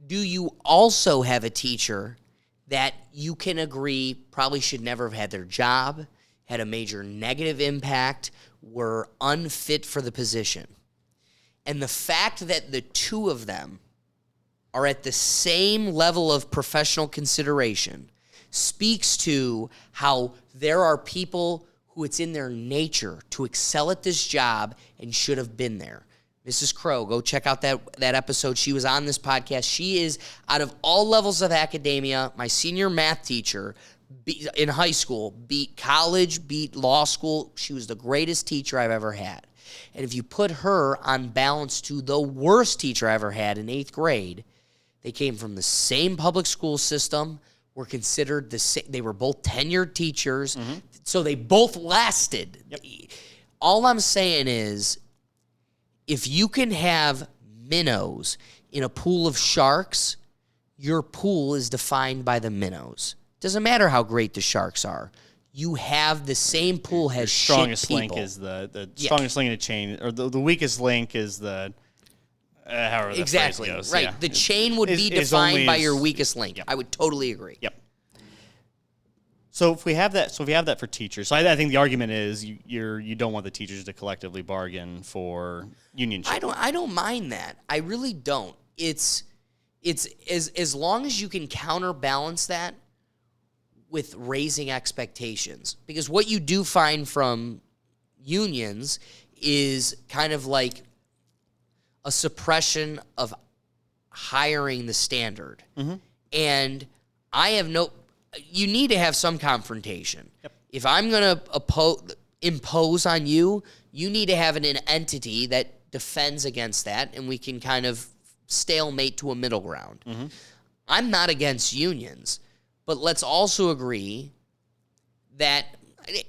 Do you also have a teacher that you can agree probably should never have had their job, had a major negative impact, were unfit for the position? And the fact that the two of them are at the same level of professional consideration speaks to how there are people who it's in their nature to excel at this job and should have been there. Mrs. Crow, go check out that episode. She was on this podcast. She is, out of all levels of academia, my senior math teacher in high school, beat college, beat law school. She was the greatest teacher I've ever had. And if you put her on balance to the worst teacher I ever had in 8th grade, they came from the same public school system, were considered the same. They were both tenured teachers, so they both lasted. Yep. All I'm saying is, if you can have minnows in a pool of sharks, your pool is defined by the minnows. Doesn't matter how great the sharks are. You have the same pool has
strongest
shit people.
link is the strongest link in a chain, or the weakest link is the however the
exactly
phrase goes.
Right.
Yeah.
The chain would be defined by your weakest link. Yep. I would totally agree.
Yep. So if we have that for teachers, so I think the argument is you don't want the teachers to collectively bargain for unionship.
I don't mind that. I really don't. It's as long as you can counterbalance that with raising expectations. Because what you do find from unions is kind of like a suppression of hiring the standard. And I have you need to have some confrontation. Yep. If I'm going to impose on you, you need to have an entity that defends against that, and we can kind of stalemate to a middle ground. I'm not against unions, but let's also agree that,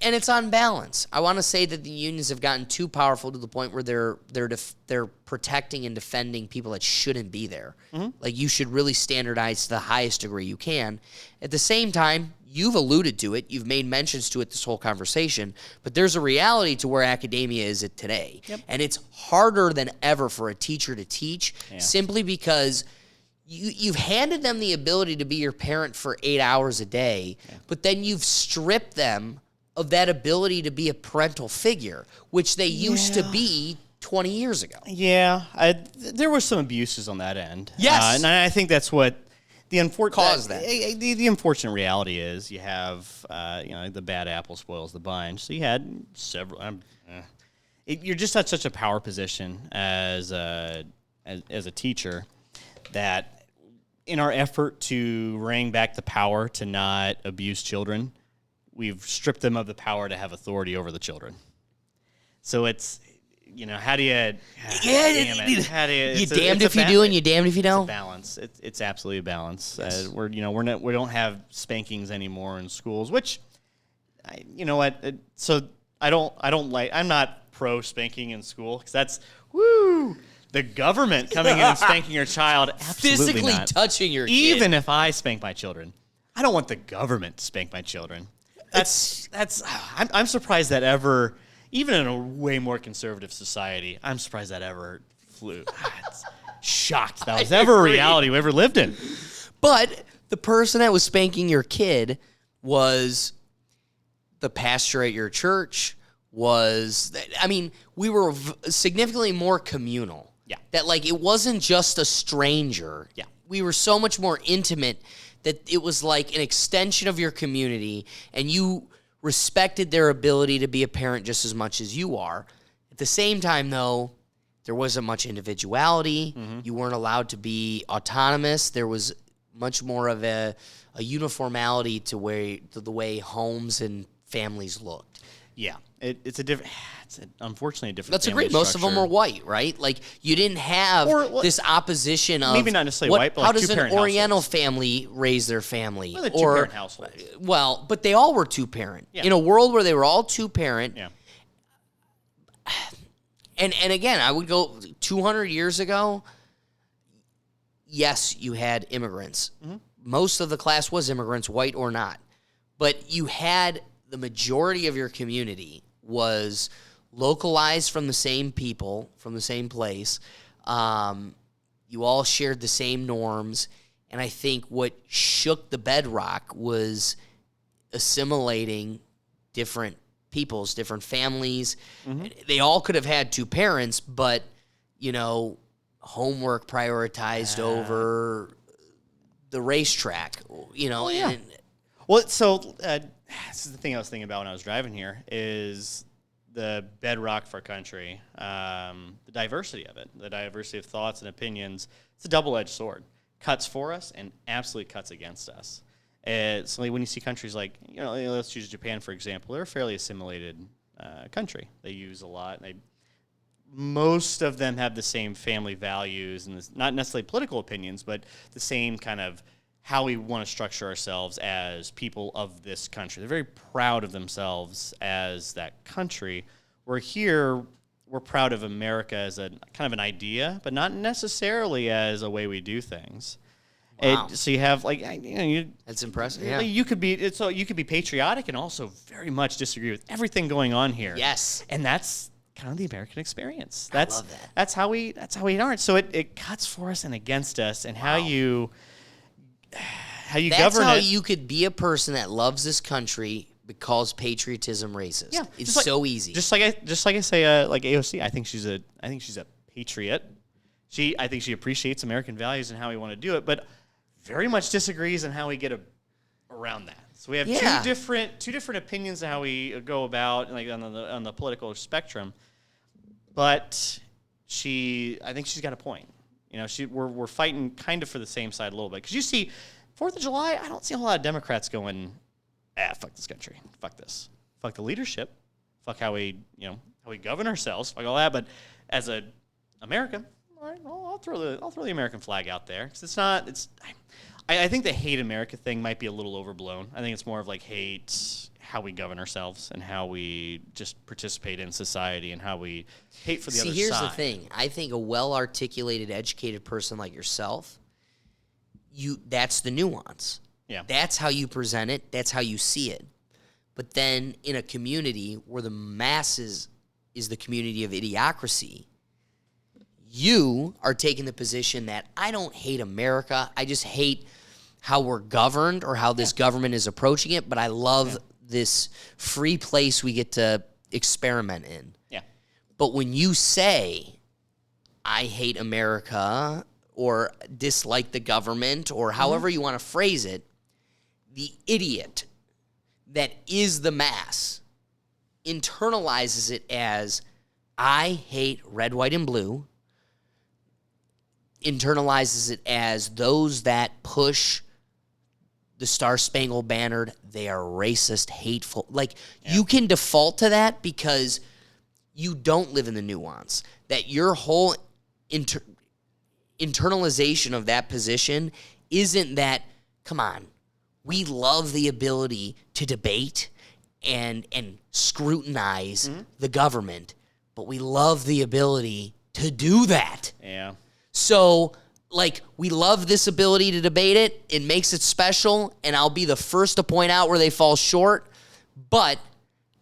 and it's on balance. I want to say that the unions have gotten too powerful to the point where they're protecting and defending people that shouldn't be there. Like, you should really standardize to the highest degree you can. At the same time, you've alluded to it. You've made mentions to it this whole conversation. But there's a reality to where academia is at today. Yep. And it's harder than ever for a teacher to teach simply because you've handed them the ability to be your parent for 8 hours a day, but then you've stripped them of that ability to be a parental figure, which they used to be 20 years ago.
Yeah, there were some abuses on that end.
Yes.
And I think that's what the
caused that.
The unfortunate reality is you have, the bad apple spoils the bunch. So you had several. You're just at such a power position as a teacher that in our effort to wring back the power to not abuse children, we've stripped them of the power to have authority over the children. So it's, how do you? You
damned if you do and you damned if you don't.
It's a balance. It's absolutely a balance. Yes. We don't have spankings anymore in schools, which, so I don't like. I'm not pro spanking in school because that's the government coming in and spanking your child. Absolutely
physically
not.
Touching your kid.
Even if I spank my children, I don't want the government to spank my children. I'm surprised that ever, even in a way more conservative society, I'm surprised that ever flew. Shocked that was ever a reality we ever lived in.
But the person that was spanking your kid was the pastor at your church, was, we were significantly more communal.
Yeah.
That, like, it wasn't just a stranger.
Yeah.
We were so much more intimate that it was like an extension of your community, and you respected their ability to be a parent just as much as you are. At the same time, though, there wasn't much individuality.
Mm-hmm.
You weren't allowed to be autonomous. There was much more of a uniformity to the way homes and families looked.
Yeah, it's unfortunately a different.
Let's
family
agree. Most of them
structure.
were white, right? Like, you didn't have this opposition of
maybe not necessarily white, but
how
like
does an
two-parent
Oriental
households.
family raise their family?
Well, the two-parent households.
Well, but they all were two-parent.
Yeah.
In a world where they were all two-parent.
Yeah.
And again, I would go 200 years ago. Yes, you had immigrants.
Mm-hmm.
Most of the class was immigrants, white or not. But you had the majority of your community was localized from the same people, from the same place. You all shared the same norms. And I think what shook the bedrock was assimilating different peoples, different families.
Mm-hmm.
They all could have had two parents, but, homework prioritized over the racetrack,
yeah. Well, so this is the thing I was thinking about when I was driving here is the bedrock for our country, the diversity of it, the diversity of thoughts and opinions. It's a double-edged sword. Cuts for us and absolutely cuts against us. So when you see countries like, let's use Japan, for example, they're a fairly assimilated country. They use a lot. Most of them have the same family values and not necessarily political opinions, but the same kind of how we want to structure ourselves as people of this country. They're very proud of themselves as that country. We're here, we're proud of America as a kind of an idea, but not necessarily as a way we do things.
Wow.
So you have
That's impressive. Yeah.
you could be patriotic and also very much disagree with everything going on here.
Yes.
And that's kind of the American experience.
I love that.
That's how we are. So it cuts for us and against us, and how you
That's
govern
how
it.
you could be a person that loves this country because patriotism racist.
Yeah,
It's
just
so easy.
Just like I say, like AOC, I think she's a patriot. I think she appreciates American values and how we want to do it, but very much disagrees on how we get around that. So we have two different opinions of how we go about, like, on the political spectrum. But I think she's got a point. We're fighting kind of for the same side a little bit, because you see 4th of July, I don't see a whole lot of Democrats going, fuck this country, fuck this, fuck the leadership, fuck how we govern ourselves, fuck all that. But as a American, all right, I'll throw the American flag out there, because I think the hate America thing might be a little overblown. I think it's more of like hate how we govern ourselves and how we just participate in society and how we hate for the other side.
See, here's the thing. I think a well-articulated, educated person like yourself, that's the nuance.
Yeah.
That's how you present it. That's how you see it. But then in a community where the masses is the community of idiocracy, you are taking the position that I don't hate America. I just hate how we're governed or how this government is approaching it, but I love this free place we get to experiment in.
Yeah.
But when you say, I hate America or dislike the government or however you want to phrase it, the idiot that is the mass internalizes it as, I hate red, white, and blue, internalizes it as those that push the Star-Spangled Banner, they are racist, hateful. Like, you can default to that because you don't live in the nuance. That your whole internalization of that position isn't that, come on, we love the ability to debate and scrutinize the government, but we love the ability to do that.
Yeah.
So, like, we love this ability to debate it. It makes it special, and I'll be the first to point out where they fall short. But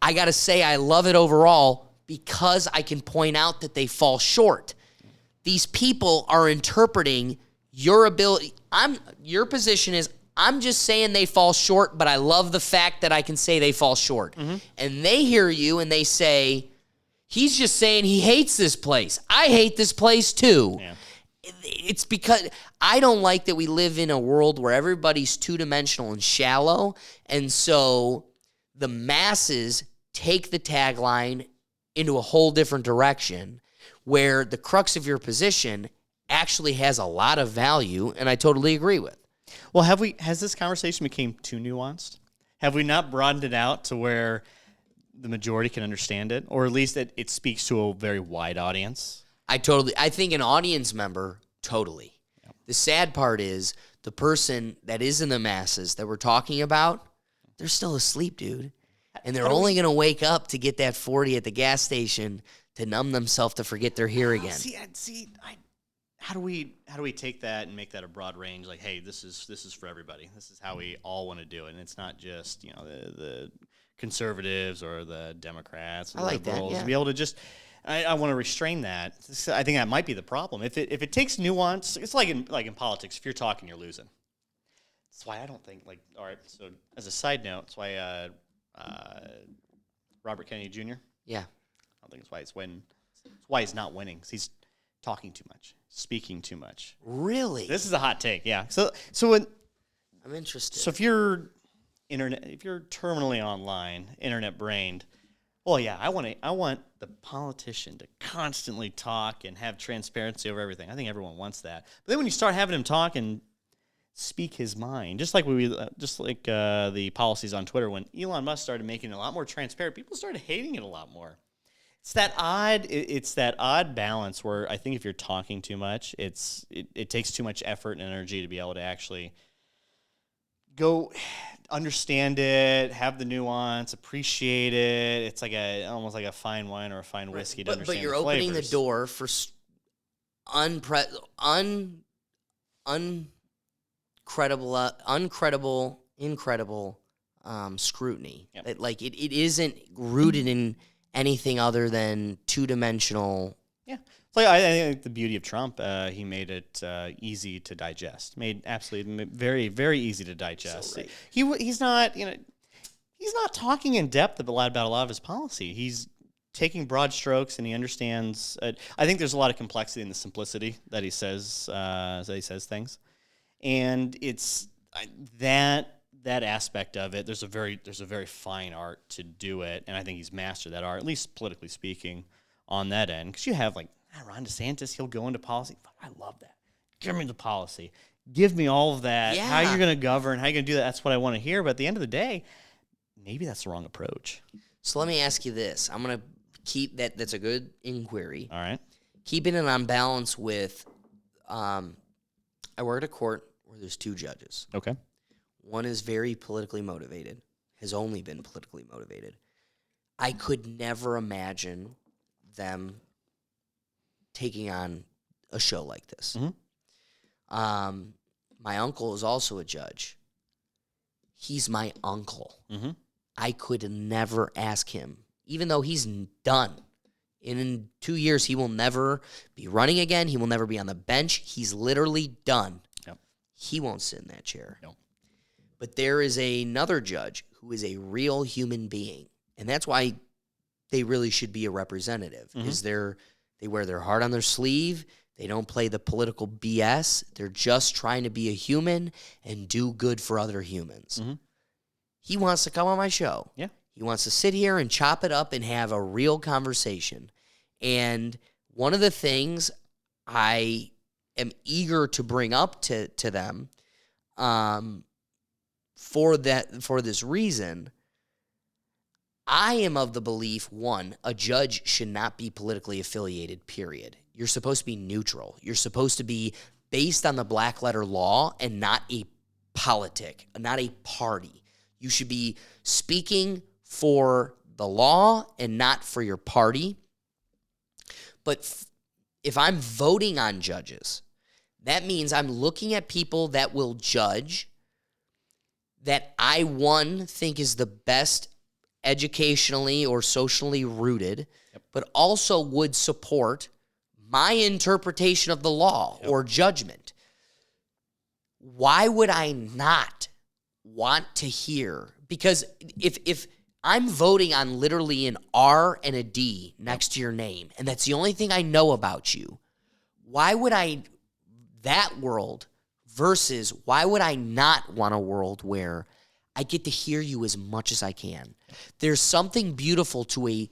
I got to say I love it overall because I can point out that they fall short. These people are interpreting your ability. Your position is, I'm just saying they fall short, but I love the fact that I can say they fall short. And they hear you and they say, he's just saying he hates this place. I hate this place too.
Yeah.
It's because I don't like that we live in a world where everybody's two-dimensional and shallow, and so the masses take the tagline into a whole different direction where the crux of your position actually has a lot of value, and I totally agree with.
Well, has this conversation become too nuanced? Have we not broadened it out to where the majority can understand it, or at least it speaks to a very wide audience?
I think an audience member, totally. Yep. The sad part is the person that is in the masses that we're talking about, they're still asleep, dude. And they're only going to wake up to get that 40 at the gas station to numb themselves to forget they're here again.
How do we take that and make that a broad range? Like, hey, this is for everybody. This is how we all want to do it, and it's not just the conservatives or the Democrats or the liberals.
That, yeah.
To be able to just, I want to restrain that. I think that might be the problem. If it takes nuance, it's like in politics. If you're talking, you're losing. That's why I don't think all right. So as a side note, that's why Robert Kennedy Jr.
Yeah,
I don't think it's why it's win. It's why he's not winning. 'Cause he's talking too much, speaking too much.
Really?
This is a hot take. Yeah. So when
I'm interested.
So if you're terminally online, internet brained, well, yeah, I want the politician to constantly talk and have transparency over everything. I think everyone wants that. But then when you start having him talk and speak his mind, just like the policies on Twitter, when Elon Musk started making it a lot more transparent, people started hating it a lot more. It's that odd balance where I think if you're talking too much, it takes too much effort and energy to be able to actually go understand it, have the nuance, appreciate it. It's almost like a fine wine or a fine whiskey to understand.
But you're
the
opening
flavors.
the door for incredible scrutiny.
Yep.
It isn't rooted in anything other than two-dimensional.
Yeah. It's like I think the beauty of Trump, he made it easy to digest. Made absolutely very, very easy to digest.
So right.
He's not he's not talking in depth about a lot of his policy. He's taking broad strokes and he understands. I think there's a lot of complexity in the simplicity that he says things, and it's that aspect of it. There's a very fine art to do it, and I think he's mastered that art, at least politically speaking, on that end. Because you have Ron DeSantis, he'll go into policy. I love that. Give me the policy. Give me all of that.
Yeah.
How you're going to govern, how you're going to do that, that's what I want to hear. But at the end of the day, maybe that's the wrong approach.
So let me ask you this. I'm going to keep that. That's a good inquiry.
All right.
Keeping it on balance with, I work at a court where there's two judges.
Okay.
One is very politically motivated, has only been politically motivated. I could never imagine them taking on a show like this.
Mm-hmm.
My uncle is also a judge. He's my uncle.
Mm-hmm.
I could never ask him, even though he's done. In 2 years, he will never be running again. He will never be on the bench. He's literally done.
Yep.
He won't sit in that chair.
Nope.
But there is another judge who is a real human being. And that's why they really should be a representative, is they wear their heart on their sleeve. They don't play the political BS. They're just trying to be a human and do good for other humans.
Mm-hmm.
He wants to come on my show.
Yeah.
He wants to sit here and chop it up and have a real conversation. And one of the things I am eager to bring up to them for this reason, I am of the belief, one, a judge should not be politically affiliated, period. You're supposed to be neutral. You're supposed to be based on the black letter law and not a politic, not a party. You should be speaking for the law and not for your party. But if I'm voting on judges, that means I'm looking at people that will judge that I, one, think is the best educationally or socially rooted, but also would support my interpretation of the law or judgment. why would I not want to hear? Because if I'm voting on literally an R and a D next to your name, and that's the only thing I know about you, why would that world versus why would I not want a world where I get to hear you as much as I can? There's something beautiful to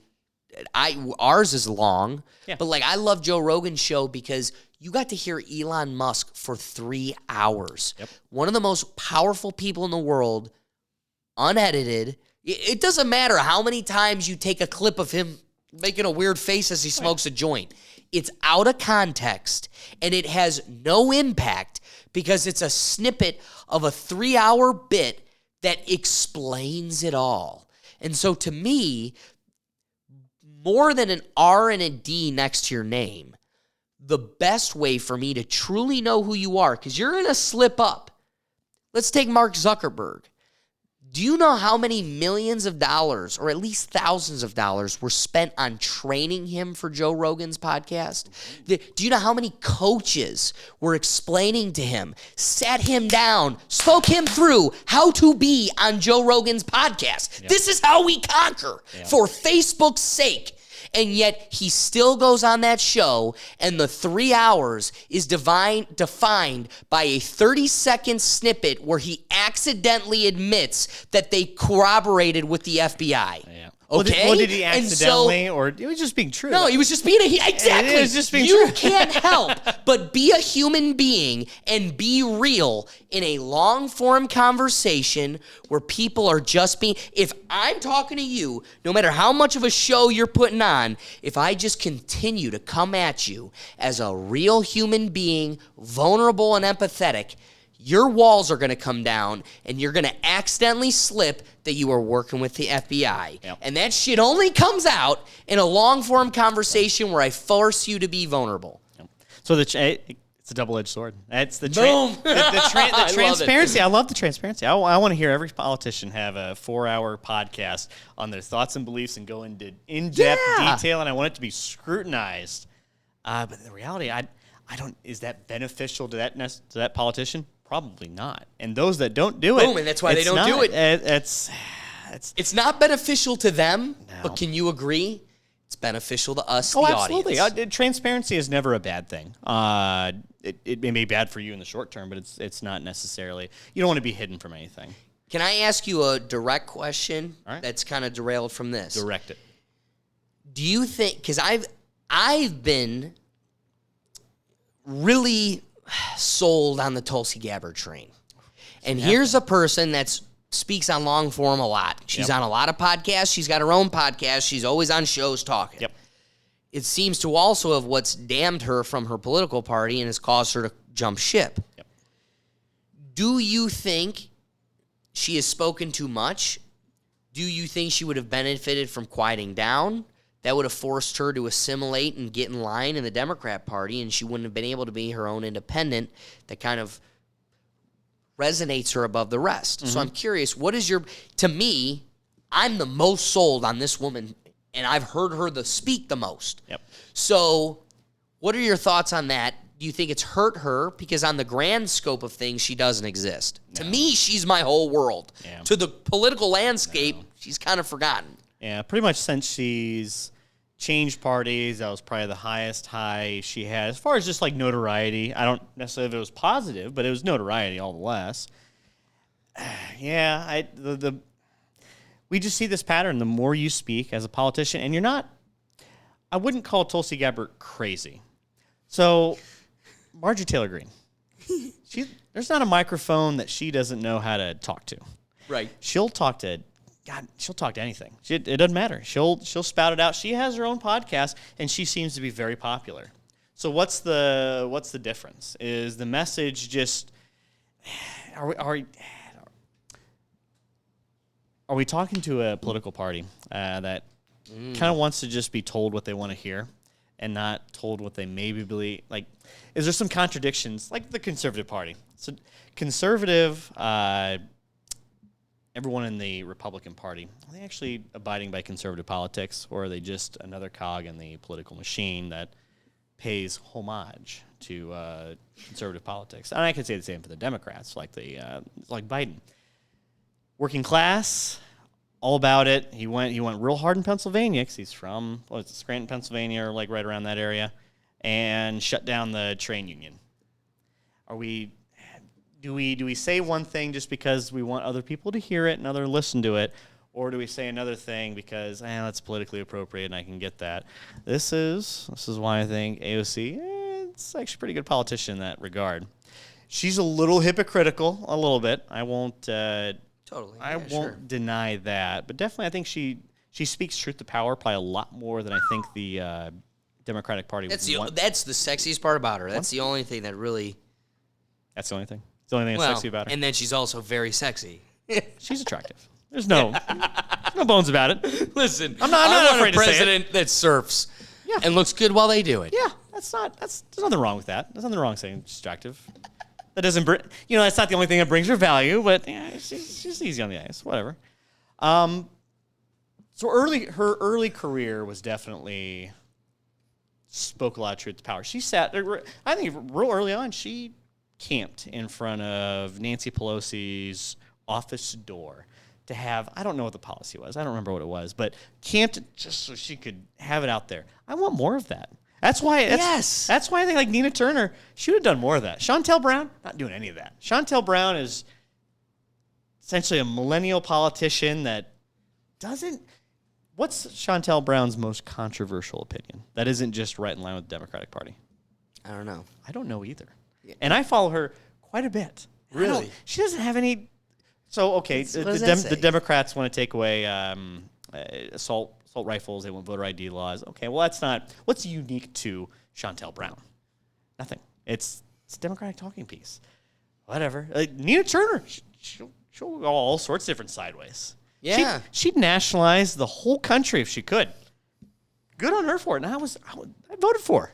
ours is long, but like I love Joe Rogan's show because you got to hear Elon Musk for 3 hours.
Yep.
One of the most powerful people in the world, unedited. It doesn't matter how many times you take a clip of him making a weird face as he smokes a joint. It's out of context, and it has no impact because it's a snippet of a 3-hour bit that explains it all. And so to me, more than an R and a D next to your name, the best way for me to truly know who you are, because you're going to slip up. Let's take Mark Zuckerberg. Do you know how many millions of dollars, or at least thousands of dollars, were spent on training him for Joe Rogan's podcast? Do you know how many coaches were explaining to him, sat him down, spoke him through how to be on Joe Rogan's podcast? Yep. This is how we conquer for Facebook's sake. And yet he still goes on that show, and the 3 hours is defined by a 30-second snippet where he accidentally admits that they corroborated with the FBI.
Yeah.
Okay?
Well, did he accidentally, or it was just being true?
No, he was just being exactly.
It was just being
you
true.
can't help but be a human being and be real in a long-form conversation where people are just being. If I'm talking to you, no matter how much of a show you're putting on, if I just continue to come at you as a real human being, vulnerable and empathetic, your walls are going to come down, and you're going to accidentally slip that you are working with the FBI.
Yep.
And that shit only comes out in a long-form conversation where I force you to be vulnerable.
Yep. So it's a double-edged sword. That's the
Boom.
the transparency. I love the transparency. I want to hear every politician have a 4-hour podcast on their thoughts and beliefs and go into in-depth detail, and I want it to be scrutinized. But the reality, I don't. Is that beneficial to that politician? Probably not. And those that don't do it,
Boom, and that's why they don't do it. It's not beneficial to them, but can you agree? It's beneficial to us, the
absolutely.
audience.
Transparency is never a bad thing. It may be bad for you in the short term, but it's not necessarily. You don't want to be hidden from anything.
Can I ask you a direct question that's kind of derailed from this?
Direct it.
Do you think, because I've been really sold on the Tulsi Gabbard train. And here's a person that speaks on long form a lot. She's on a lot of podcasts. She's got her own podcast. She's always on shows talking.
Yep.
It seems to also have what's damned her from her political party and has caused her to jump ship.
Yep.
Do you think she has spoken too much? Do you think she would have benefited from quieting down? That would have forced her to assimilate and get in line in the Democrat Party, and she wouldn't have been able to be her own independent that kind of resonates her above the rest. Mm-hmm. So I'm curious, to me, I'm the most sold on this woman, and I've heard her speak the most.
Yep.
So what are your thoughts on that? Do you think it's hurt her? Because on the grand scope of things, she doesn't exist. No. To me, she's my whole world. Yeah. To the political landscape, she's kind of forgotten.
Yeah, pretty much since she's changed parties, that was probably the highest high she had. As far as just like notoriety, I don't necessarily if it was positive, but it was notoriety all the less. Yeah, we just see this pattern. The more you speak as a politician, and you're not, I wouldn't call Tulsi Gabbard crazy. So, Marjorie Taylor Greene, there's not a microphone that she doesn't know how to talk to.
Right.
She'll talk to anything. It doesn't matter. She'll spout it out. She has her own podcast, and she seems to be very popular. So what's the difference? Is the message just are we talking to a political party that kind of wants to just be told what they want to hear and not told what they maybe believe? Like, is there some contradictions like the Conservative Party? So conservative. Everyone in the Republican Party, are they actually abiding by conservative politics, or are they just another cog in the political machine that pays homage to conservative politics. And I could say the same for the Democrats, like Biden. Working class, all about it. He went real hard in Pennsylvania because he's from Scranton, Pennsylvania, or like right around that area, and shut down the train union. Do we say one thing just because we want other people to hear it and other listen to it, or do we say another thing because that's politically appropriate and I can get that? This is why I think AOC it's actually a pretty good politician in that regard. She's a little hypocritical, a little bit. I won't deny that, but definitely I think she speaks truth to power probably a lot more than I think the Democratic Party would want.
That's the sexiest part about her. That's the only thing that really.
That's the only thing. It's the only thing that's sexy about her.
And then she's also very sexy.
She's attractive. There's no bones about it.
Listen,
I'm not afraid to say it.
A president that surfs and looks good while they do it.
Yeah, there's nothing wrong with that. There's nothing wrong saying she's attractive. That doesn't that's not the only thing that brings her value, but she's easy on the eyes. Whatever. So her early career was definitely spoke a lot of truth to power. She sat, I think real early on, she camped in front of Nancy Pelosi's office door to have, I don't know what the policy was. I don't remember what it was, but camped just so she could have it out there. I want more of that. That's why I think like Nina Turner, she would have done more of that. Chantel Brown, not doing any of that. Chantel Brown is essentially a millennial politician that doesn't. What's Chantel Brown's most controversial opinion that isn't just right in line with the Democratic Party?
I don't know.
I don't know either. Yeah. And I follow her quite a bit.
Really?
She doesn't have any. So, okay, the Democrats want to take away assault rifles. They want voter ID laws. Okay, well, that's not. What's unique to Chantel Brown? Nothing. It's a Democratic talking piece. Whatever. Nina Turner, she'll go all sorts of different sideways.
Yeah.
She'd nationalize the whole country if she could. Good on her for it. And I voted for her.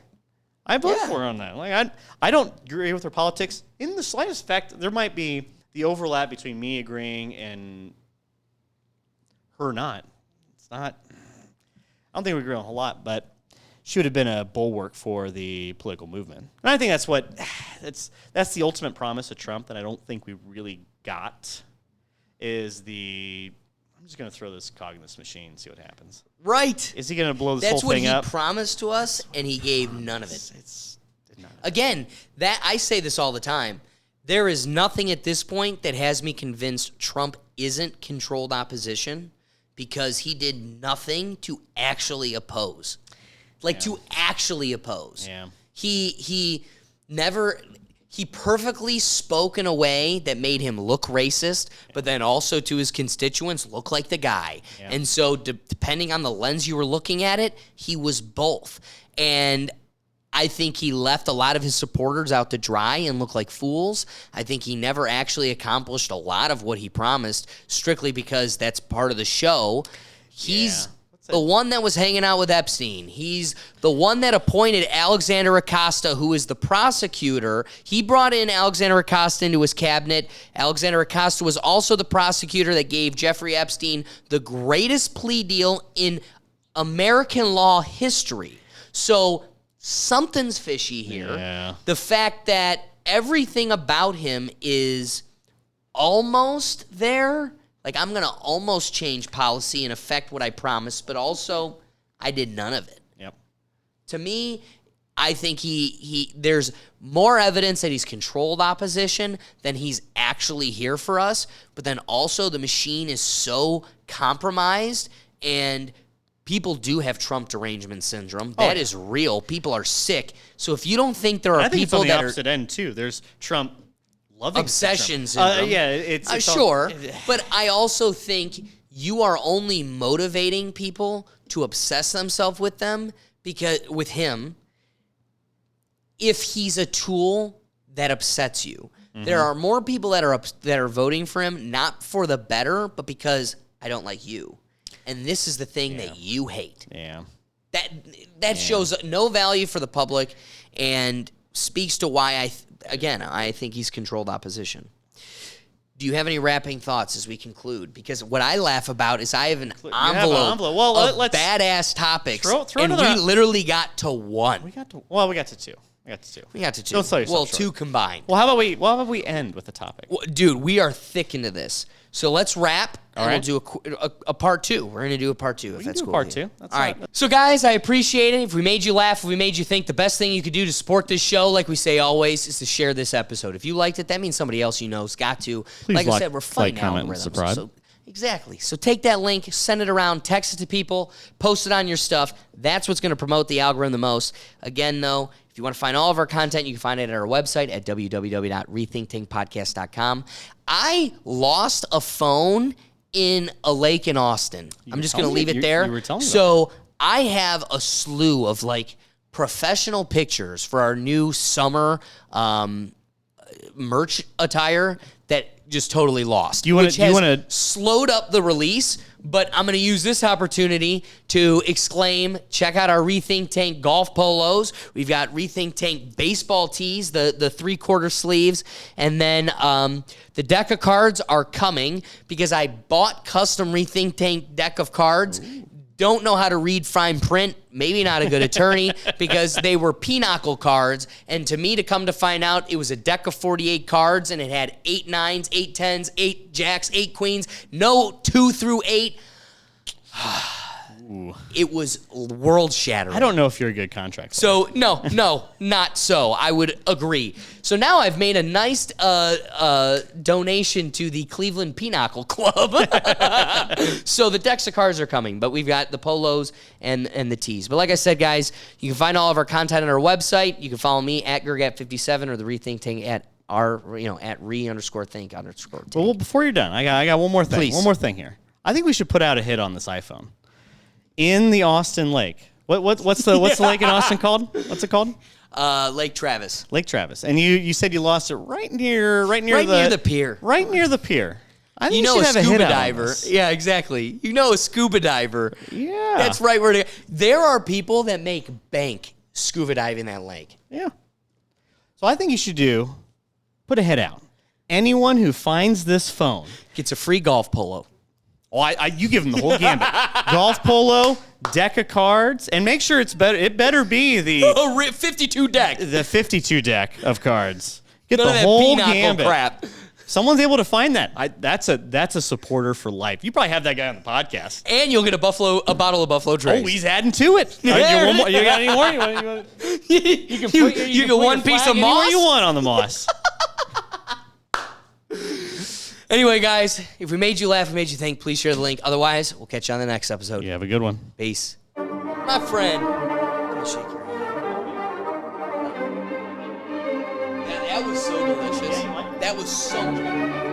I voted for her on that. Like I don't agree with her politics in the slightest fact. There might be the overlap between me agreeing and her not. It's not. I don't think we agree on a whole lot, but she would have been a bulwark for the political movement. And I think that's the ultimate promise of Trump that I don't think we really got. I'm just going to throw this cog in this machine and see what happens.
Right.
Is he going to blow this whole thing up?
That's what he promised to us, and he gave none of it. Again, I say this all the time. There is nothing at this point that has me convinced Trump isn't controlled opposition because he did nothing to actually oppose. To actually oppose.
Yeah.
He perfectly spoke in a way that made him look racist, but then also to his constituents look like the guy. Yeah. And so depending on the lens you were looking at it, he was both. And I think he left a lot of his supporters out to dry and look like fools. I think he never actually accomplished a lot of what he promised, strictly because that's part of the show. He's the one that was hanging out with Epstein. He's the one that appointed Alexander Acosta, who is the prosecutor. He brought in Alexander Acosta into his cabinet. Alexander Acosta was also the prosecutor that gave Jeffrey Epstein the greatest plea deal in American law history. So something's fishy here.
Yeah.
The fact that everything about him is almost there. Like, I'm going to almost change policy and affect what I promised, but also I did none of it.
Yep.
To me, I think there's more evidence that he's controlled opposition than he's actually here for us, but then also the machine is so compromised, and people do have Trump derangement syndrome. That is real. People are sick. So if you don't think there are people that are...
I think it's on the opposite end, too. There's Trump...
obsession syndrome.
It's
sure. But I also think you are only motivating people to obsess themselves with him if he's a tool that upsets you. Mm-hmm. There are more people that are voting for him not for the better, but because I don't like you. And this is the thing that you hate.
Yeah.
That shows no value for the public and speaks to why I think he's controlled opposition. do you have any wrapping thoughts as we conclude? Because what I laugh about is I have an
have an
envelope
envelope. Well,
of
let's
badass topics,
throw
and
another-
we literally got to one.
We got to 2. We got to 2.
Don't
sell yourself
well,
short.
2 combined.
Well, how about we end with the topic?
Well, dude, we are thick into this. So let's wrap, and
right.
we'll do a part 2. We're going to do a part 2, if that's
do a
cool.
part
with you.
2. That's
all right.
not-
So, guys, I appreciate it. If we made you laugh, if we made you think, the best thing you could do to support this show, like we say always, is to share this episode. If you liked it, that means somebody else you know's got to.
Please
like I
like-
said, we're fighting
comment, and
algorithms.
subscribe.
So, exactly. So take that link, send it around, text it to people, post it on your stuff. That's what's going to promote the algorithm the most. Again, though, if you want to find all of our content, you can find it at our website at www.rethinktankpodcast.com. I lost a phone in a lake in Austin. I'm just going to
telling me-
leave it
you-
there.
you were telling me
So I have a slew of like professional pictures for our new summer merch attire that just totally lost.
You wanna-
which
you
has
wanna-
slowed up the release, but I'm going to use this opportunity to exclaim, check out our Rethink Tank golf polos. We've got Rethink Tank baseball tees, the 3/4 sleeves, and then the deck of cards are coming because I bought custom Rethink Tank deck of cards. Don't know how to read fine print, maybe not a good attorney, because they were pinochle cards. And to me, to come to find out, it was a deck of 48 cards, and it had 8 9s, 8 10s, 8 jacks, 8 queens, no 2 through 8. It was world shattering.
I don't know if you're a good contract.
So, no, not so. I would agree. So now I've made a nice donation to the Cleveland Pinochle Club. So the decks of cards are coming, but we've got the polos and the tees. But like I said, guys, you can find all of our content on our website. You can follow me at Gergat57 or the Rethink Tank at at re_think_tank.
Well, before you're done, I got one more thing.
Please.
One more thing here. I think we should put out a hit on this iPhone. In the Austin Lake. What's the lake in Austin called? What's it called?
Lake Travis.
Lake Travis. And you said you lost it right near
near the pier.
Right near the pier. I think
You know
we
a
should have
scuba
hit out on
diver.
this.
Yeah, exactly. You know a scuba diver.
Yeah.
That's right where to. There are people that make bank scuba diving that lake.
Yeah. So I think you should put a hit out. Anyone who finds this phone,
Gets a free golf polo.
oh, you give them the whole gambit. Golf polo, deck of cards, and make sure it's better. It better be the
52 deck.
52 deck of cards. Get
None
the
of that
whole
pinochle
gambit.
crap.
Someone's able to find that. That's a supporter for life. You probably have that guy on the podcast.
And you'll get a bottle of Buffalo Trace.
Oh, he's adding to it. You got any more? You can put
you get
your
one piece
flag
of
anywhere
moss?
you want on the moss.
Anyway, guys, if we made you laugh, we made you think, please share the link. Otherwise, we'll catch you on the next episode.
You have a good one.
Peace. My friend. I'll shake your hand. Yeah, that was so delicious. That was so good.